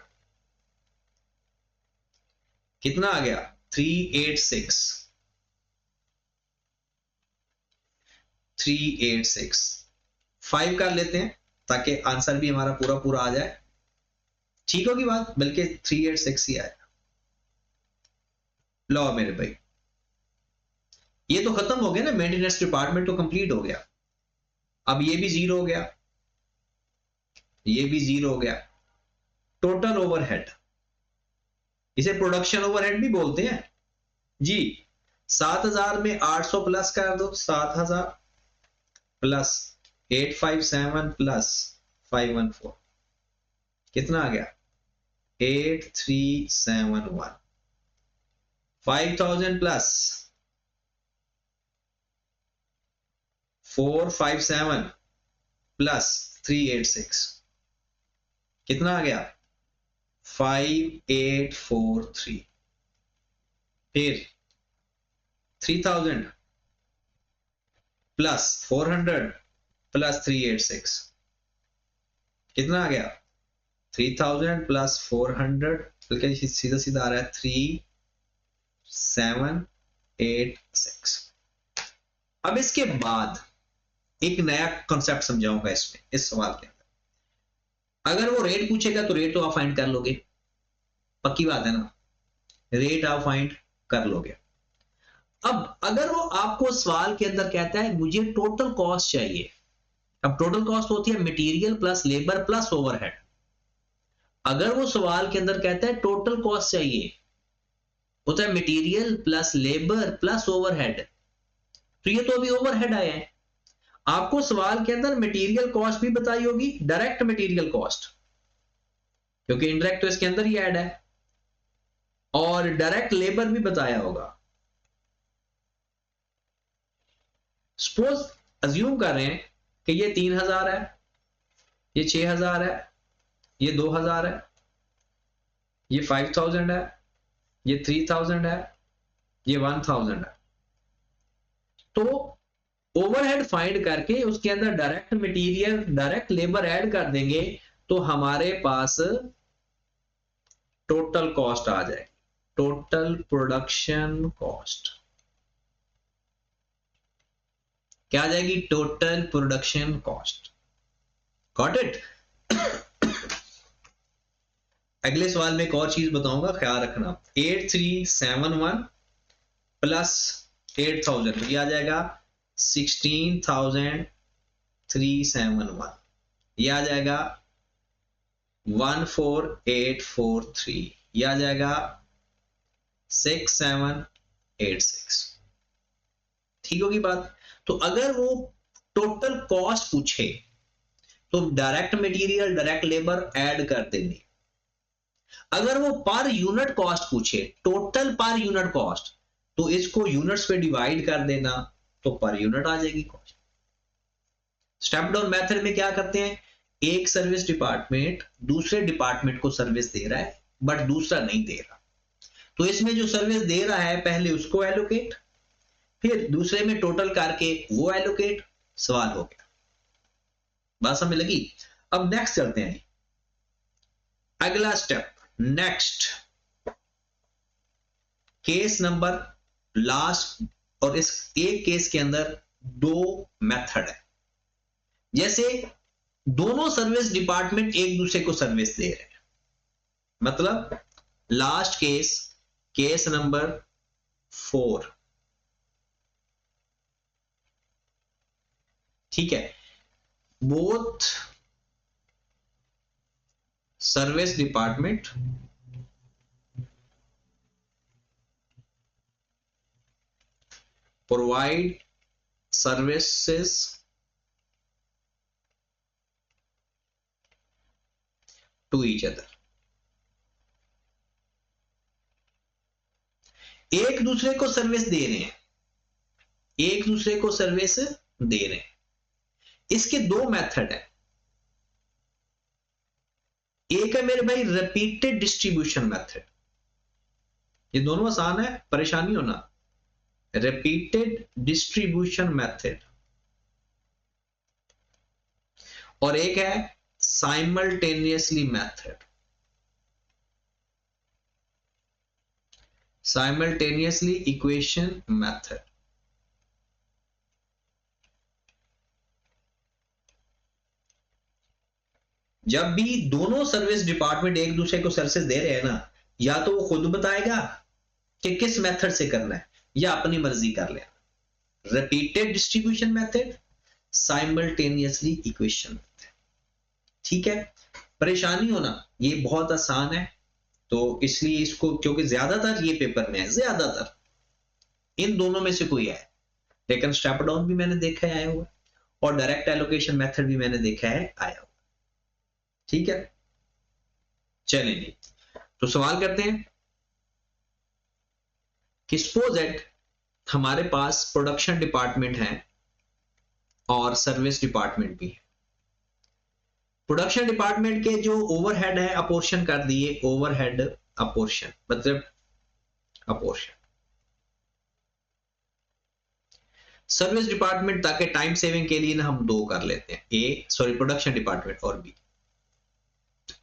कितना आ गया? 386, 386। 5 कर लेते हैं ताकि आंसर भी हमारा पूरा पूरा आ जाए। ठीक होगी बात? बल्कि 386 ही आएगा। लो मेरे भाई, ये तो खत्म हो गया ना, मेंटेनेंस डिपार्टमेंट तो कंप्लीट हो गया। अब ये भी 0 हो गया, ये भी 0 हो गया। टोटल ओवरहेड, इसे प्रोडक्शन ओवरहेड भी बोलते हैं जी। 7000 में 800 प्लस कर दो, 7000 प्लस 857 प्लस 514, कितना आ गया? 8371। 5000 प्लस 457 प्लस 386 कितना आ गया 5843। फिर 3000 प्लस 400 प्लस 386 कितना आ गया 3000 प्लस 400 बल्कि सीधा सीधा आ रहा है 3786। अब इसके बाद एक नया कॉन्सेप्ट समझाऊंगा इसमें, इस सवाल के अंदर अगर वो रेट पूछेगा तो रेट तो आप फाइंड कर लोगे, पक्की बात है ना, रेट आप फाइंड कर लोगे। अब अगर वो आपको सवाल के अंदर कहता है मुझे टोटल कॉस्ट चाहिए, अब टोटल कॉस्ट होती है material plus labour plus overhead. अगर वो सवाल के अंदर कहता है टोटल कॉस्ट चाहिए, होता है material plus labour plus overhead, तो ये तो अभी ओवरहेड आया है। आपको सवाल के अंदर मटेरियल कॉस्ट भी बताई होगी, डायरेक्ट मटेरियल कॉस्ट, क्योंकि इनडायरेक्ट तो इसके अंदर ही ऐड है, और डायरेक्ट लेबर भी बताया होगा। सपोज अज्यूम कर रहे हैं कि ये 3000 है, ये 6000 है, ये 2000 है, ये 5000 है, ये 3000 है, ये 1000 है। तो ओवरहेड फाइंड करके उसके अंदर direct material direct labour add कर देंगे तो हमारे पास टोटल कॉस्ट आ जाएगी, टोटल प्रोडक्शन कॉस्ट क्या आ जाएगी, total production cost. Got it. अगले सवाल में एक और चीज बताऊंगा, ख्याल रखना। 8371 प्लस 8000 तो ये आ जाएगा 16,371, ये आ जाएगा 14843, ये आ जाएगा 6786। ठीक होगी बात। तो अगर वो टोटल कॉस्ट पूछे तो direct material direct labour add कर देंगे। अगर वो पर यूनिट कॉस्ट पूछे, टोटल पर यूनिट कॉस्ट, तो इसको यूनिट्स पे डिवाइड कर देना तो पर यूनिट आ जाएगी कॉस्ट। स्टेप डाउन मेथड में क्या करते हैं, एक सर्विस डिपार्टमेंट दूसरे डिपार्टमेंट को सर्विस दे रहा है बट दूसरा नहीं दे रहा, तो इसमें जो सर्विस दे रहा है पहले उसको एलोकेट, फिर दूसरे में टोटल करके वो एलोकेट, सवाल हो गया। बात समझ लगी। अब नेक्स्ट चलते हैं, अगला step, next case number last, और इस एक केस के अंदर दो मेथड है। जैसे दोनों सर्विस डिपार्टमेंट एक दूसरे को सर्विस दे रहे हैं, मतलब लास्ट केस, केस नंबर 4, ठीक है। Both service department provide services to each other. एक दूसरे को सर्विस दे रहे हैं, एक दूसरे को सर्विस दे रहे हैं। इसके दो मेथड है, एक है मेरे भाई रिपीटेड डिस्ट्रीब्यूशन मेथड, ये दोनों आसान है, परेशानी होना, रिपीटेड डिस्ट्रीब्यूशन मेथड, और एक है simultaneously method, simultaneously equation method. जब भी दोनों सर्विस डिपार्टमेंट एक दूसरे को सर्विस दे रहे हैं ना, या तो वो खुद बताएगा कि किस मेथड से करना है या अपनी मर्जी कर लेना। Repeated distribution method, simultaneously equation method, ठीक है। परेशानी होना, ये बहुत आसान है, तो इसलिए इसको, क्योंकि ज्यादातर ये पेपर में है, ज्यादातर इन दोनों में से कोई है, लेकिन स्टेप डाउन भी मैंने देखा है आया हुआ, और डायरेक्ट एलोकेशन मेथड भी मैंने देखा है आया हुआ, ठीक है। चलिए तो सवाल करते हैं कि सपोज दैट हमारे पास प्रोडक्शन डिपार्टमेंट है और सर्विस डिपार्टमेंट भी है। प्रोडक्शन डिपार्टमेंट के जो ओवरहेड है अपोर्शन कर दिए, ओवरहेड अपोर्शन मतलब अपोर्शन। सर्विस डिपार्टमेंट ताकि टाइम सेविंग के लिए ना हम दो कर लेते हैं, प्रोडक्शन डिपार्टमेंट और बी,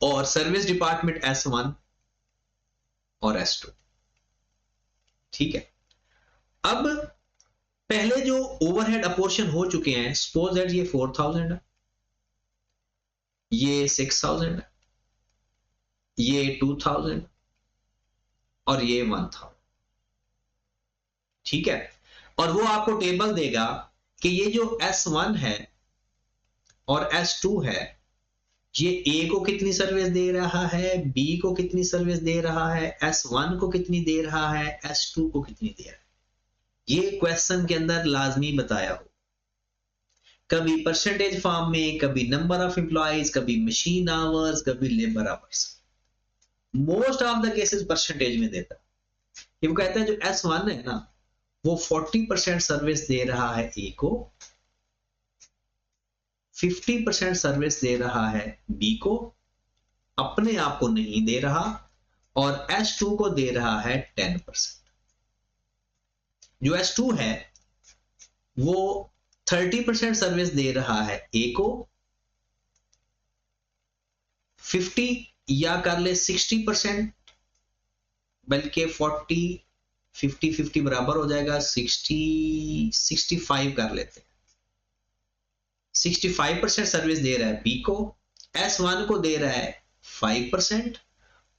और सर्विस डिपार्टमेंट S1 और S2। ठीक है, अब पहले जो ओवरहेड अपोर्शन हो चुके हैं, सपोज दैट ये 4000 है, ये 6000 है, ये 2000 और ये 1000। ठीक है, और वो आपको टेबल देगा कि ये जो S1 है और S2 है, ये A को कितनी सर्विस दे रहा है, B को कितनी सर्विस दे रहा है, S1 को कितनी दे रहा है, S2 को कितनी दे रहा है। ये क्वेश्चन के अंदर लाजमी बताया हो, कभी परसेंटेज फॉर्म में, कभी नंबर ऑफ एम्प्लॉइज, कभी मशीन आवर्स, कभी labour hours. Most of the cases percentage में देता है। वो कहता है जो S1 है ना, वो 40% सर्विस दे रहा है A को, 50% सर्विस दे रहा है B को, अपने आप को नहीं दे रहा, और S2 को दे रहा है 10%। जो S2 है वो 30% सर्विस दे रहा है A को, 50 या कर ले 60%, बल्कि 40 50 बराबर हो जाएगा, 65 कर लेते हैं। 65% सर्विस दे रहा है B को, S1 को दे रहा है 5%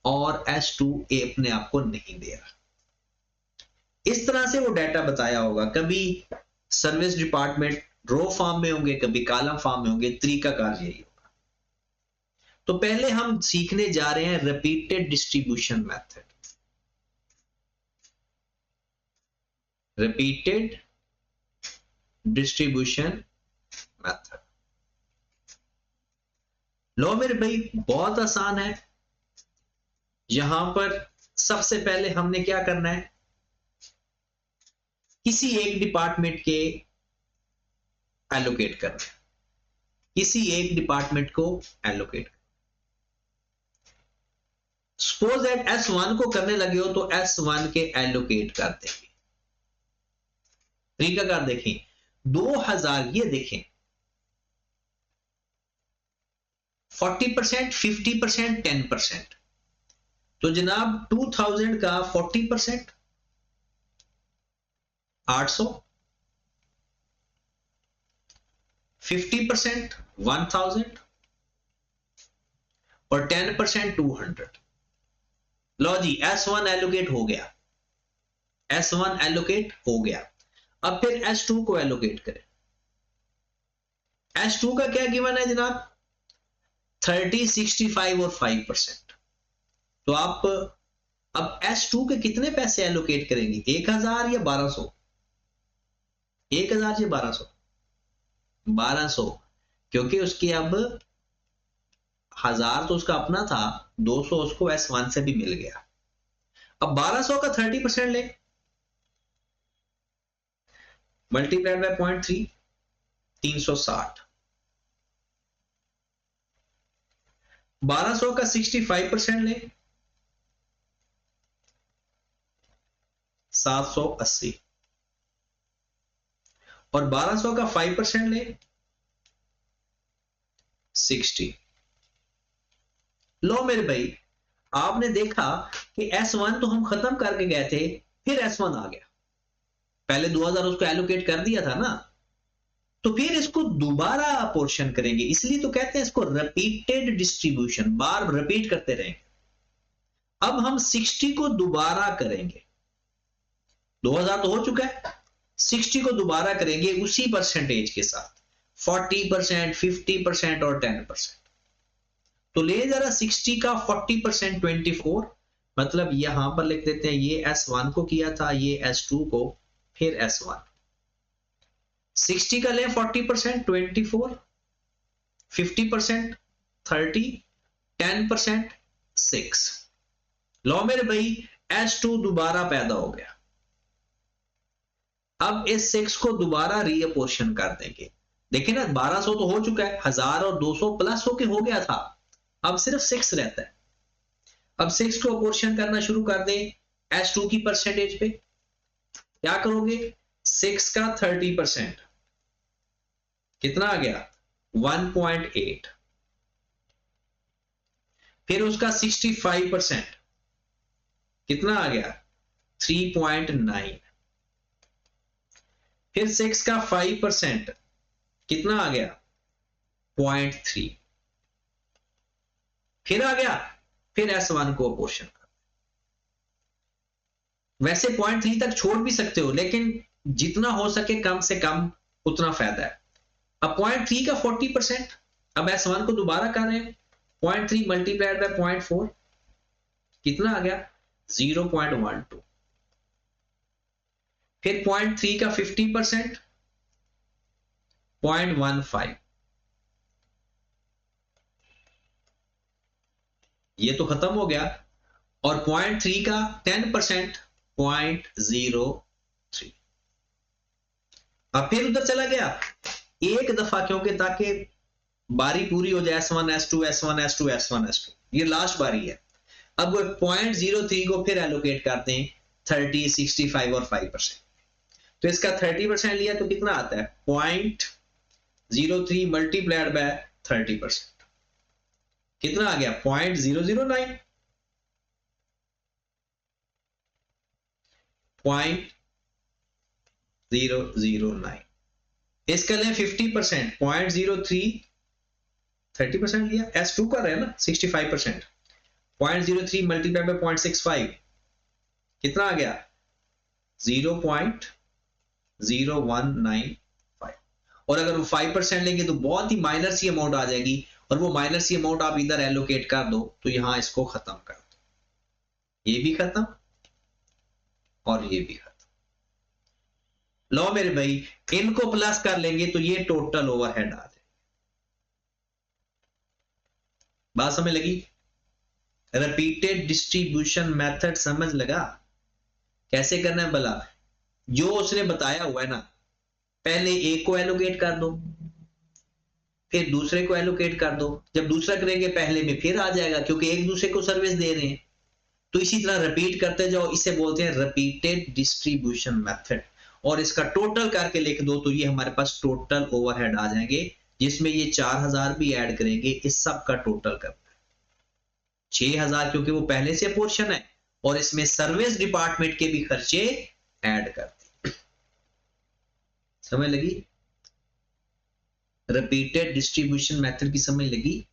और S2 अपने आप को नहीं दे रहा। इस तरह से वो डाटा बताया होगा। कभी सर्विस डिपार्टमेंट रो फॉर्म में होंगे, कभी कॉलम फॉर्म में होंगे, तरीका कार यही होगा। तो पहले हम सीखने जा रहे हैं repeated distribution method. Repeated distribution method. लो मेरे भाई, बहुत आसान है। यहां पर सबसे पहले हमने क्या करना है, किसी एक डिपार्टमेंट के एलोकेट करना है, किसी एक डिपार्टमेंट को एलोकेट। सपोज दैट S1 को करने लगे हो तो S1 के एलोकेट कर देंगे। तरीका कार देखें, 2000, ये देखें 40%, 50%, 10%। तो जनाब 2000 का 40% 800, 50% 1000 और 10% 200। लो जी, S1 एलोकेट हो गया, S1 एलोकेट हो गया। अब फिर S2 को एलोकेट करें। S2 का क्या गिवन है जनाब, 30, 65 और 5%। तो आप अब S2 के कितने पैसे एलोकेट करेंगे, 1000 या 1200? 1000 या 1200? 1200, क्योंकि उसके अब 1000 तो उसका अपना था, 200 उसको S1 से भी मिल गया। अब 1200 का 30% ले, मल्टीप्लाइड बाय 0.3, 360। 1200 का 65% ले, 780। और 1200 का 5% ले, 60। लो मेरे भाई, आपने देखा कि S1 तो हम खत्म करके गए थे, फिर S1 आ गया। पहले 2000 उसको एलोकेट कर दिया था ना, तो फिर इसको दोबारा पोर्शन करेंगे। इसलिए तो कहते हैं इसको रिपीटेड डिस्ट्रीब्यूशन, बार रिपीट करते रहेंगे। अब हम 60 को दोबारा करेंगे, 2000 तो हो चुका है, 60 को दोबारा करेंगे उसी परसेंटेज के साथ, 40%, 50% और 10%। तो ले जरा 60 का 40% 24, मतलब यहां पर लिख देते हैं, ये S1 को किया था, ये S2 को, फिर S1। 60 का ले 40% 24, 50% 30, 10% 6। लो मेरे भाई, S2 दोबारा पैदा हो गया। अब इस 6 को दोबारा रीअपोर्शन कर देंगे, देखिए ना 1200 तो हो चुका है, 1000 और 200 प्लस होके हो गया था, अब सिर्फ 6 रहता है। अब 6 को अपोर्शन करना शुरू कर दें S2 की परसेंटेज पे, क्या करोगे 6 का 30% कितना आ गया 1.8, फिर उसका 65% कितना आ गया 3.9, फिर 6 का 5% कितना आ गया 0.3, फिर आ गया, फिर S1 को अपोर्शन कर, वैसे 0.3 तक छोड़ भी सकते हो, लेकिन जितना हो सके कम से कम उतना फायदा है। अब 0.3 का 40%, अब S1 को दोबारा कर रहे हैं 0.3 मल्टीप्लाइड बाय 0.4 कितना आ गया 0.12, फिर 0.3 का 50% 0.15, ये तो खत्म हो गया, और 0.3 का 10% 0.03, अब फिर उधर चला गया एक दफा, क्योंकि ताकि बारी पूरी हो जाए S1 S2 S1 S2 S1 S2, ये लास्ट बारी है। अब 0.03 को फिर एलोकेट करते हैं 30 65 और 5%, तो इसका 30% लिया तो कितना आता है 0.03 मल्टीप्लाइड बाय 30%, कितना आ गया 0.009, 0.009, इसका लें 50% 0.03, 30% लिया, S2 कर रहे हैं ना 65%, 0.03 मल्टीप्लाइड बाय 0.65 कितना आ गया 0.0195, और अगर वो 5% लेंगे तो बहुत ही माइनर सी अमाउंट आ जाएगी, और वो माइनर सी अमाउंट आप इधर एलोकेट कर दो तो यहां इसको खत्म कर दो, ये भी खत्म और ये भी खत्म। लो मेरे भाई, इनको प्लस कर लेंगे तो ये टोटल ओवरहेड आ जाए। बात समझ लगी? रिपीटेड डिस्ट्रीब्यूशन मेथड समझ लगा कैसे करना है भला? जो उसने बताया हुआ है ना, पहले एक को एलोकेट कर दो, फिर दूसरे को एलोकेट कर दो, जब दूसरा करेंगे पहले में फिर आ जाएगा, क्योंकि एक दूसरे को सर्विस दे रहे हैं। तो इसी तरह रिपीट करते जाओ, इसे बोलते हैं रिपीटेड डिस्ट्रीब्यूशन मेथड, और इसका टोटल करके लिख दो तो ये हमारे पास टोटल ओवरहेड आ जाएंगे, जिसमें ये 4000 भी ऐड करेंगे, इस सब का टोटल करना है 6000, क्योंकि वो पहले से पोर्शन है, और इसमें सर्विस डिपार्टमेंट के भी खर्चे ऐड करते। समझ लगी? रिपीटेड डिस्ट्रीब्यूशन मेथड की समझ लगी?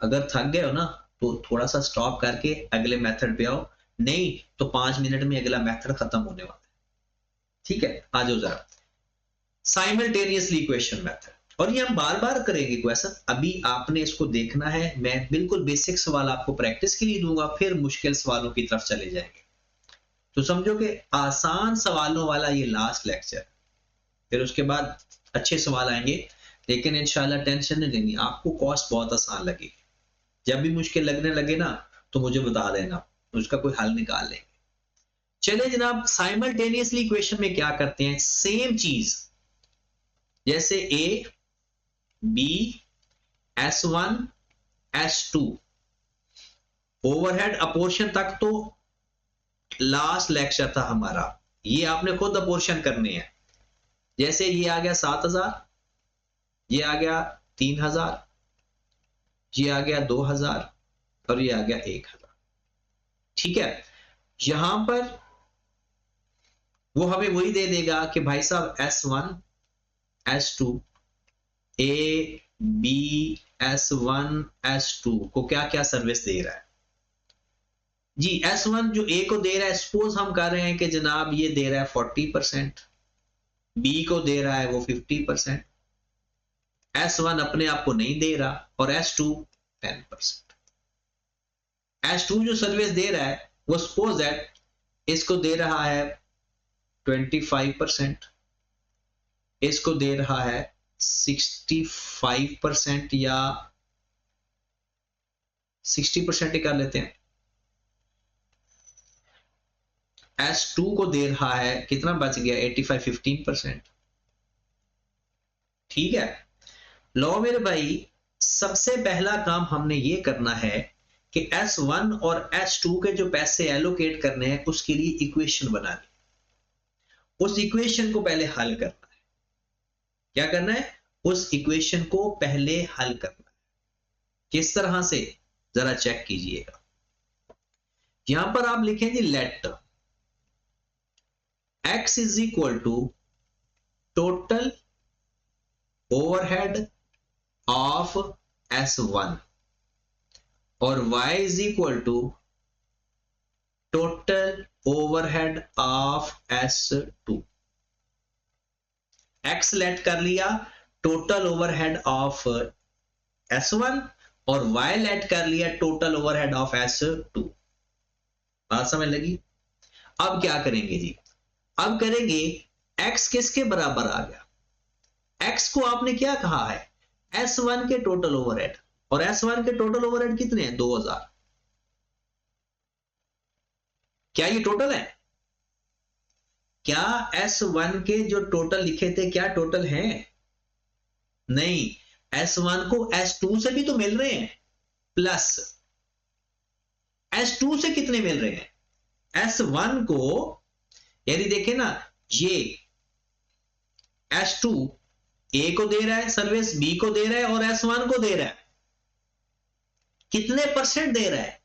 अगर थक गए हो ना तो थोड़ा सा स्टॉप करके अगले मेथड पे आओ, नहीं तो 5 मिनट में अगला मेथड खत्म होने वाला है। ठीक है, आ जाओ जरा। साइमल्टेनियसली इक्वेशन मेथड, और ये हम बार बार करेंगे क्वेश्चन, अभी आपने इसको देखना है, मैं बिल्कुल बेसिक सवाल आपको प्रैक्टिस के लिए दूंगा, फिर मुश्किल सवालों की तरफ चले जाएंगे। तो समझो कि आसान सवालों वाला ये लास्ट लेक्चर, फिर उसके बाद अच्छे सवाल आएंगे, लेकिन इंशाल्लाह टेंशन नहीं लेनी, आपको कॉस्ट बहुत आसान लगेगी। जब भी मुश्किल लगने लगे ना तो मुझे बता देना, उसका कोई हल निकाल लेंगे। चले जनाब, साइमल्टेनियसली इक्वेशन में क्या करते हैं, सेम चीज, जैसे A B S1 S2 overhead apportion तक तो लास्ट लेक्चर था हमारा, ये आपने खुद अपोर्शन करने हैं। जैसे ये आ गया 7000, ये आ गया 3000, ये आ गया 2000, और ये आ गया 1000। ठीक है, यहां पर वो हमें वही दे देगा कि भाई साहब S1 S2 A B S1 S2 को क्या क्या सर्विस दे रहा है जी। S1 जो ए को दे रहा है, सपोज हम कर रहे हैं कि जनाब ये दे रहा है 40%, बी को दे रहा है वो 50%, S1 अपने आप को नहीं दे रहा, और S2 10%। S2 जो सर्विस दे रहा है वो सपोज दैट इसको दे रहा है 25%, इसको दे रहा है 65% या 60% ही कर लेते हैं। S2 को दे रहा है कितना बच गया 85 15%, ठीक है। लो मेरे भाई, सबसे पहला काम हमने ये करना है कि S1 और S2 के जो पैसे एलोकेट करने हैं उसके लिए इक्वेशन बनानी। उस इक्वेशन को पहले हल करना है। क्या करना है? उस इक्वेशन को पहले हल करना है। किस तरह से, जरा चेक कीजिएगा। यहां पर आप लिखेंगे let x is equal to total overhead of S1 और y is equal to total overhead of S2। x let कर लिया टोटल ओवरहेड ऑफ S1 और y लेट कर लिया टोटल ओवरहेड ऑफ S2। बात समझ लगी? अब क्या करेंगे जी? अब करेंगे x किसके बराबर आ गया? x को आपने क्या कहा है? S1 के टोटल ओवरहेड, और S1 के टोटल ओवरहेड कितने हैं? 2000। क्या ये टोटल है? क्या S1 के जो टोटल लिखे थे क्या टोटल हैं? नहीं, S1 को S2 से भी तो मिल रहे हैं, प्लस S2 से कितने मिल रहे हैं? S1 को, यदि देखें ना, ये S2 A को दे रहा है सर्विस, B को दे रहा है और S1 को दे रहा है। कितने परसेंट दे रहा है?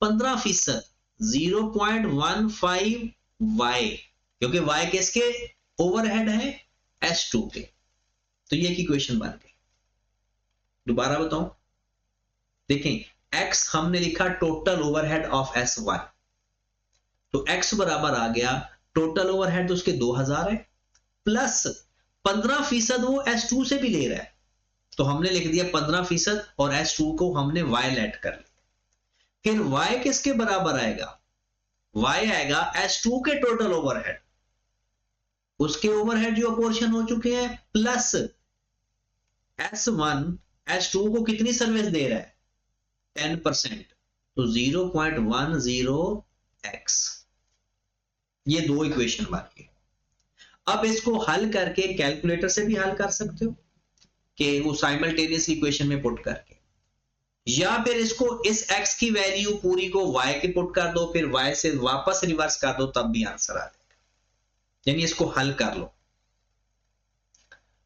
15%, 0.15 Y, क्योंकि Y किसके ओवरहेड है? S2 के। तो ये इक्वेशन बन गई। दोबारा बताऊं, देखें, X हमने लिखा टोटल ओवरहेड ऑफ S1, तो X बराबर आ गया टोटल ओवरहेड तो उसके 2000 है, प्लस 15% वो S2 से भी ले रहा है, तो हमने लिख दिया 15% और S2 को हमने Y लेट कर लिया। फिर Y किसके बराबर आएगा? Y आएगा S2 के टोटल ओवरहेड, उसके ओवरहेड जो अपोर्शन हो चुके हैं, प्लस S1 S2 को कितनी सर्विस दे रहा है? 10%, तो 0.10x। ये दो इक्वेशन बन गई। अब इसको हल करके कैलकुलेटर से भी हल कर सकते हो कि वो साइमल्टेनियस इक्वेशन में पुट करके, या फिर इसको इस x की वैल्यू पूरी को y के पुट कर दो, फिर y से वापस रिवर्स कर दो, तब भी आंसर आ जाएगा। यानी इसको हल कर लो।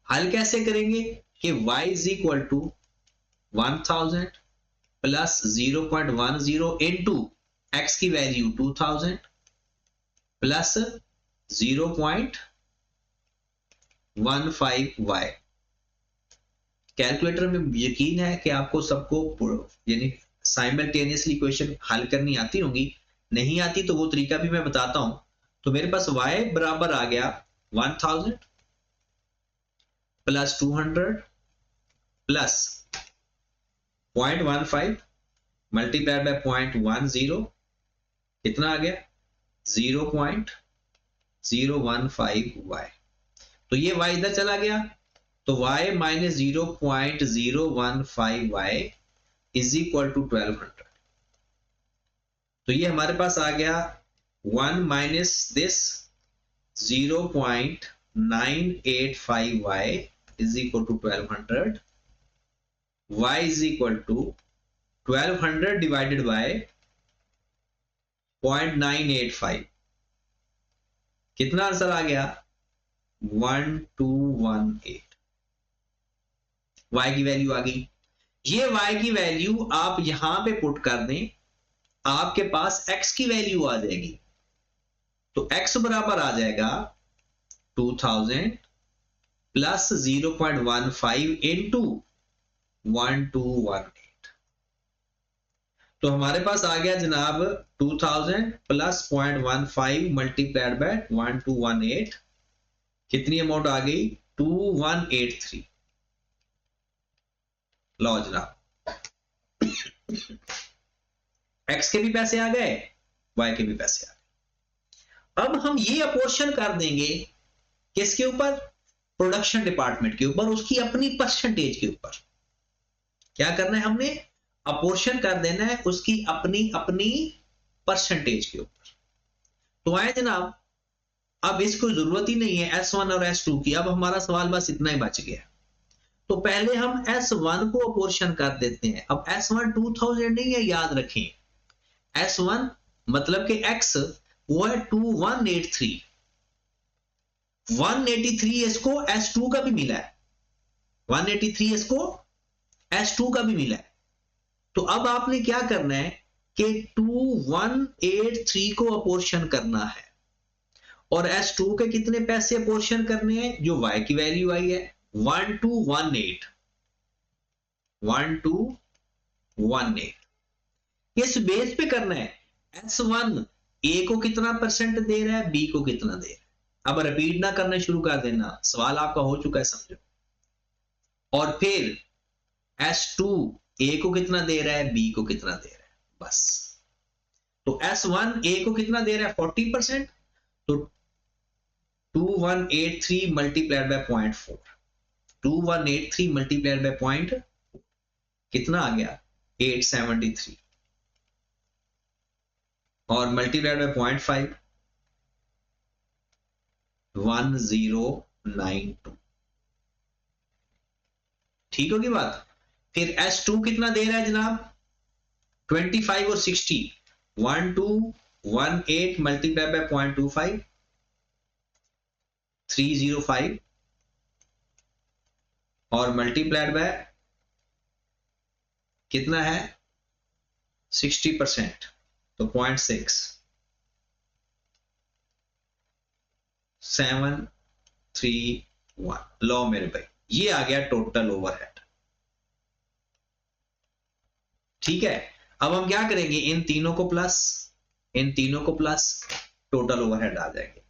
हल कैसे करेंगे कि y is equal to 1000 plus 0.10 into x की वैल्यू 2000 प्लस 0.15y। कैलकुलेटर में यकीन है कि आपको सबको यानी साइमल्टेनियसली इक्वेशन हल करनी आती होंगी। नहीं आती तो वो तरीका भी मैं बताता हूं। तो मेरे पास y बराबर आ गया 1000 प्लस 200 प्लस 0.15 मल्टीप्लाइड बाय 0.10, कितना आ गया? 0.015y। तो ये y इधर चला गया, तो y minus 0.015y is equal to 1200। तो ये हमारे पास आ गया 1 minus this 0.985y is equal to 1200। y is equal to 1200 divided by 0.985। कितना आंसर आ गया? 1218। y की वैल्यू आ गई। ये y की वैल्यू आप यहां पे पुट कर दें, आपके पास x की वैल्यू आ जाएगी। तो x बराबर आ जाएगा 2000 प्लस 0.15 इंटू 1218। तो हमारे पास आ गया जनाब 2000 प्लस 0.15 मल्टीप्लाइड बाय 1218। कितनी अमाउंट आ गई? 2183। लो जनाब, x के भी पैसे आ गए, y के भी पैसे आ गए। अब हम ये अपोर्शन कर देंगे किसके ऊपर? प्रोडक्शन डिपार्टमेंट के ऊपर, उसकी अपनी परसेंटेज के ऊपर। क्या करना है हमने? अपोर्शन कर देना है उसकी अपनी अपनी परसेंटेज के ऊपर। तो आए जनाब, अब इसको जरूरत ही नहीं है S1 और S2 की। अब हमारा सवाल बस इतना ही बच गया। तो पहले हम S1 को अपोर्शन कर देते हैं। अब S1 2000 नहीं है, याद रखें। S1 मतलब कि X वो है 2183, 183 इसको S2 का भी मिला है, 183 इसको S2 का भी मिला है। तो अब आपने क्या करना है कि 2183 को अपोर्शन करना है और S2 के कितने पैसे अपोर्शन करने हैं, जो Y की वैल्यू आई है 1218, 1218 इस बेस पे करना है। S1 A को कितना परसेंट दे रहा है, B को कितना दे रहा है। अब रिपीट ना करना शुरू कर देना, सवाल आपका हो चुका है समझो। और फिर S2 A को कितना दे रहा है, B को कितना दे रहा है, बस। तो S1 A को कितना दे रहा है 40%, तो 2183 multiplied by 0.4, 2183 multiplied by point कितना आ गया 873 और मल्टीप्लाइड बाय 0.5 1092। ठीक होगी बात। फिर S2 कितना दे रहा है जनाब 25 और 60, 1218 मल्टीप्लाइड बाय 0.25 305 और मल्टीप्लाइड बाय कितना है 60%, तो 0.6 731। लो मेरे भाई, ये आ गया टोटल ओवरहेड। ठीक है, अब हम क्या करेंगे, इन तीनों को प्लस टोटल ओवरहेड आ जाएंगे।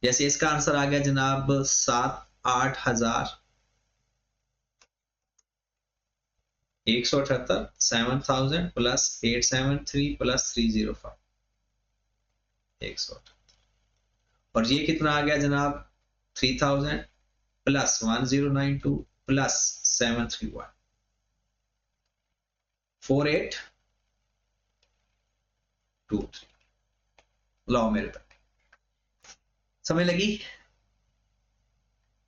जैसे इसका आंसर आ गया जनाब 7,8,178, 7,000 प्लस 873 प्लस 305 178 और ये कितना आ गया जनाब 3,000 प्लस 1092 प्लस 731 4823। लो मेरे तक समझ लगी।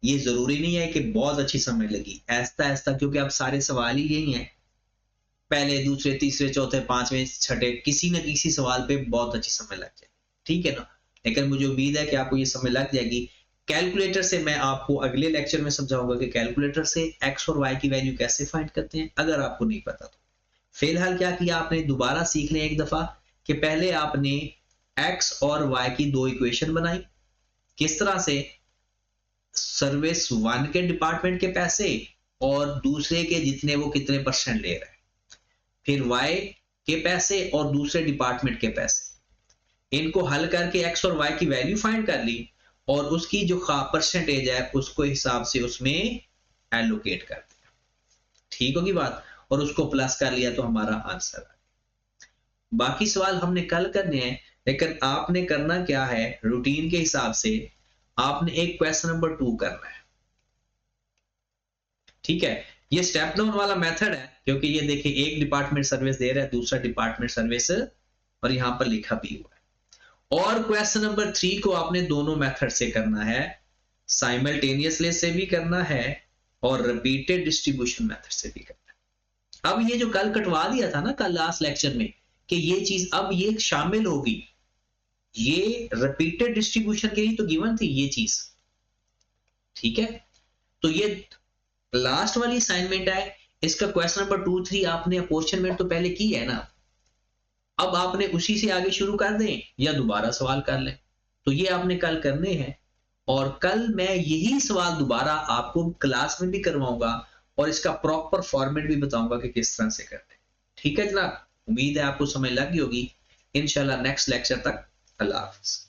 ये जरूरी नहीं है कि बहुत अच्छी समझ लगी, ऐसा ऐसा, क्योंकि अब सारे सवाल ही यही हैं, पहले दूसरे तीसरे चौथे पांचवें छठे किसी न किसी सवाल पे बहुत अच्छी समझ लग जाए। ठीक है ना, लेकिन मुझे उम्मीद है कि आपको ये समझ लग जाएगी। कैलकुलेटर से मैं आपको अगले लेक्चर में समझाऊंगा कि कैलकुलेटर से एक्स और वाई की वैल्यू कैसे फाइंड करते हैं, अगर आपको नहीं पता तो। फिलहाल क्या किया आपने, दोबारा सीख लें एक दफा कि पहले आपने एक्स और वाई की दो इक्वेशन बनाई, किस तरह से, सर्विस 1 के डिपार्टमेंट के पैसे और दूसरे के जितने वो कितने परसेंट ले रहे हैं, फिर वाई के पैसे और दूसरे डिपार्टमेंट के पैसे, इनको हल करके एक्स और वाई की वैल्यू फाइंड कर ली और उसकी जो परसेंटेज है उसको हिसाब से उसमें एलोकेट कर दिया। ठीक होगी बात, और उसको प्लस कर लिया तो हमारा आंसर आ गया। बाकी सवाल हमने कल करने हैं, लेकिन आपने करना क्या है, रूटीन के हिसाब से आपने एक क्वेश्चन नंबर 2 करना है। ठीक है, ये स्टेप डाउन वाला मेथड है, क्योंकि ये देखिए एक डिपार्टमेंट सर्विस दे रहा है, दूसरा डिपार्टमेंट सर्विस, और यहां पर लिखा भी हुआ है। और क्वेश्चन नंबर 3 को आपने दोनों मेथड से करना है, साइमल्टेनियसली से भी करना है और रिपीटेड डिस्ट्रीब्यूशन मेथड से भी करना है। अब ये जो कल कटवा दिया था ना कल लास्ट लेक्चर में कि ये चीज अब ये शामिल होगी, ये रिपीटेड डिस्ट्रीब्यूशन के लिए तो गिवन थी ये चीज। ठीक है, तो ये लास्ट वाली असाइनमेंट है, इसका क्वेश्चन नंबर 2, 3 आपने अपोर्शनमेंट तो पहले की है ना, अब आपने उसी से आगे शुरू कर दें या दोबारा सवाल कर लें, तो ये आपने कल करने हैं। और कल मैं यही सवाल दोबारा आपको क्लास में भी करवाऊंगा और इसका प्रॉपर फॉर्मेट भी बताऊंगा कि किस तरह से करते हैं। ठीक है जनाब, उम्मीद है आपको समझ लग गई होगी। इंशाल्लाह नेक्स्ट लेक्चर तक अल्लाह हाफिज।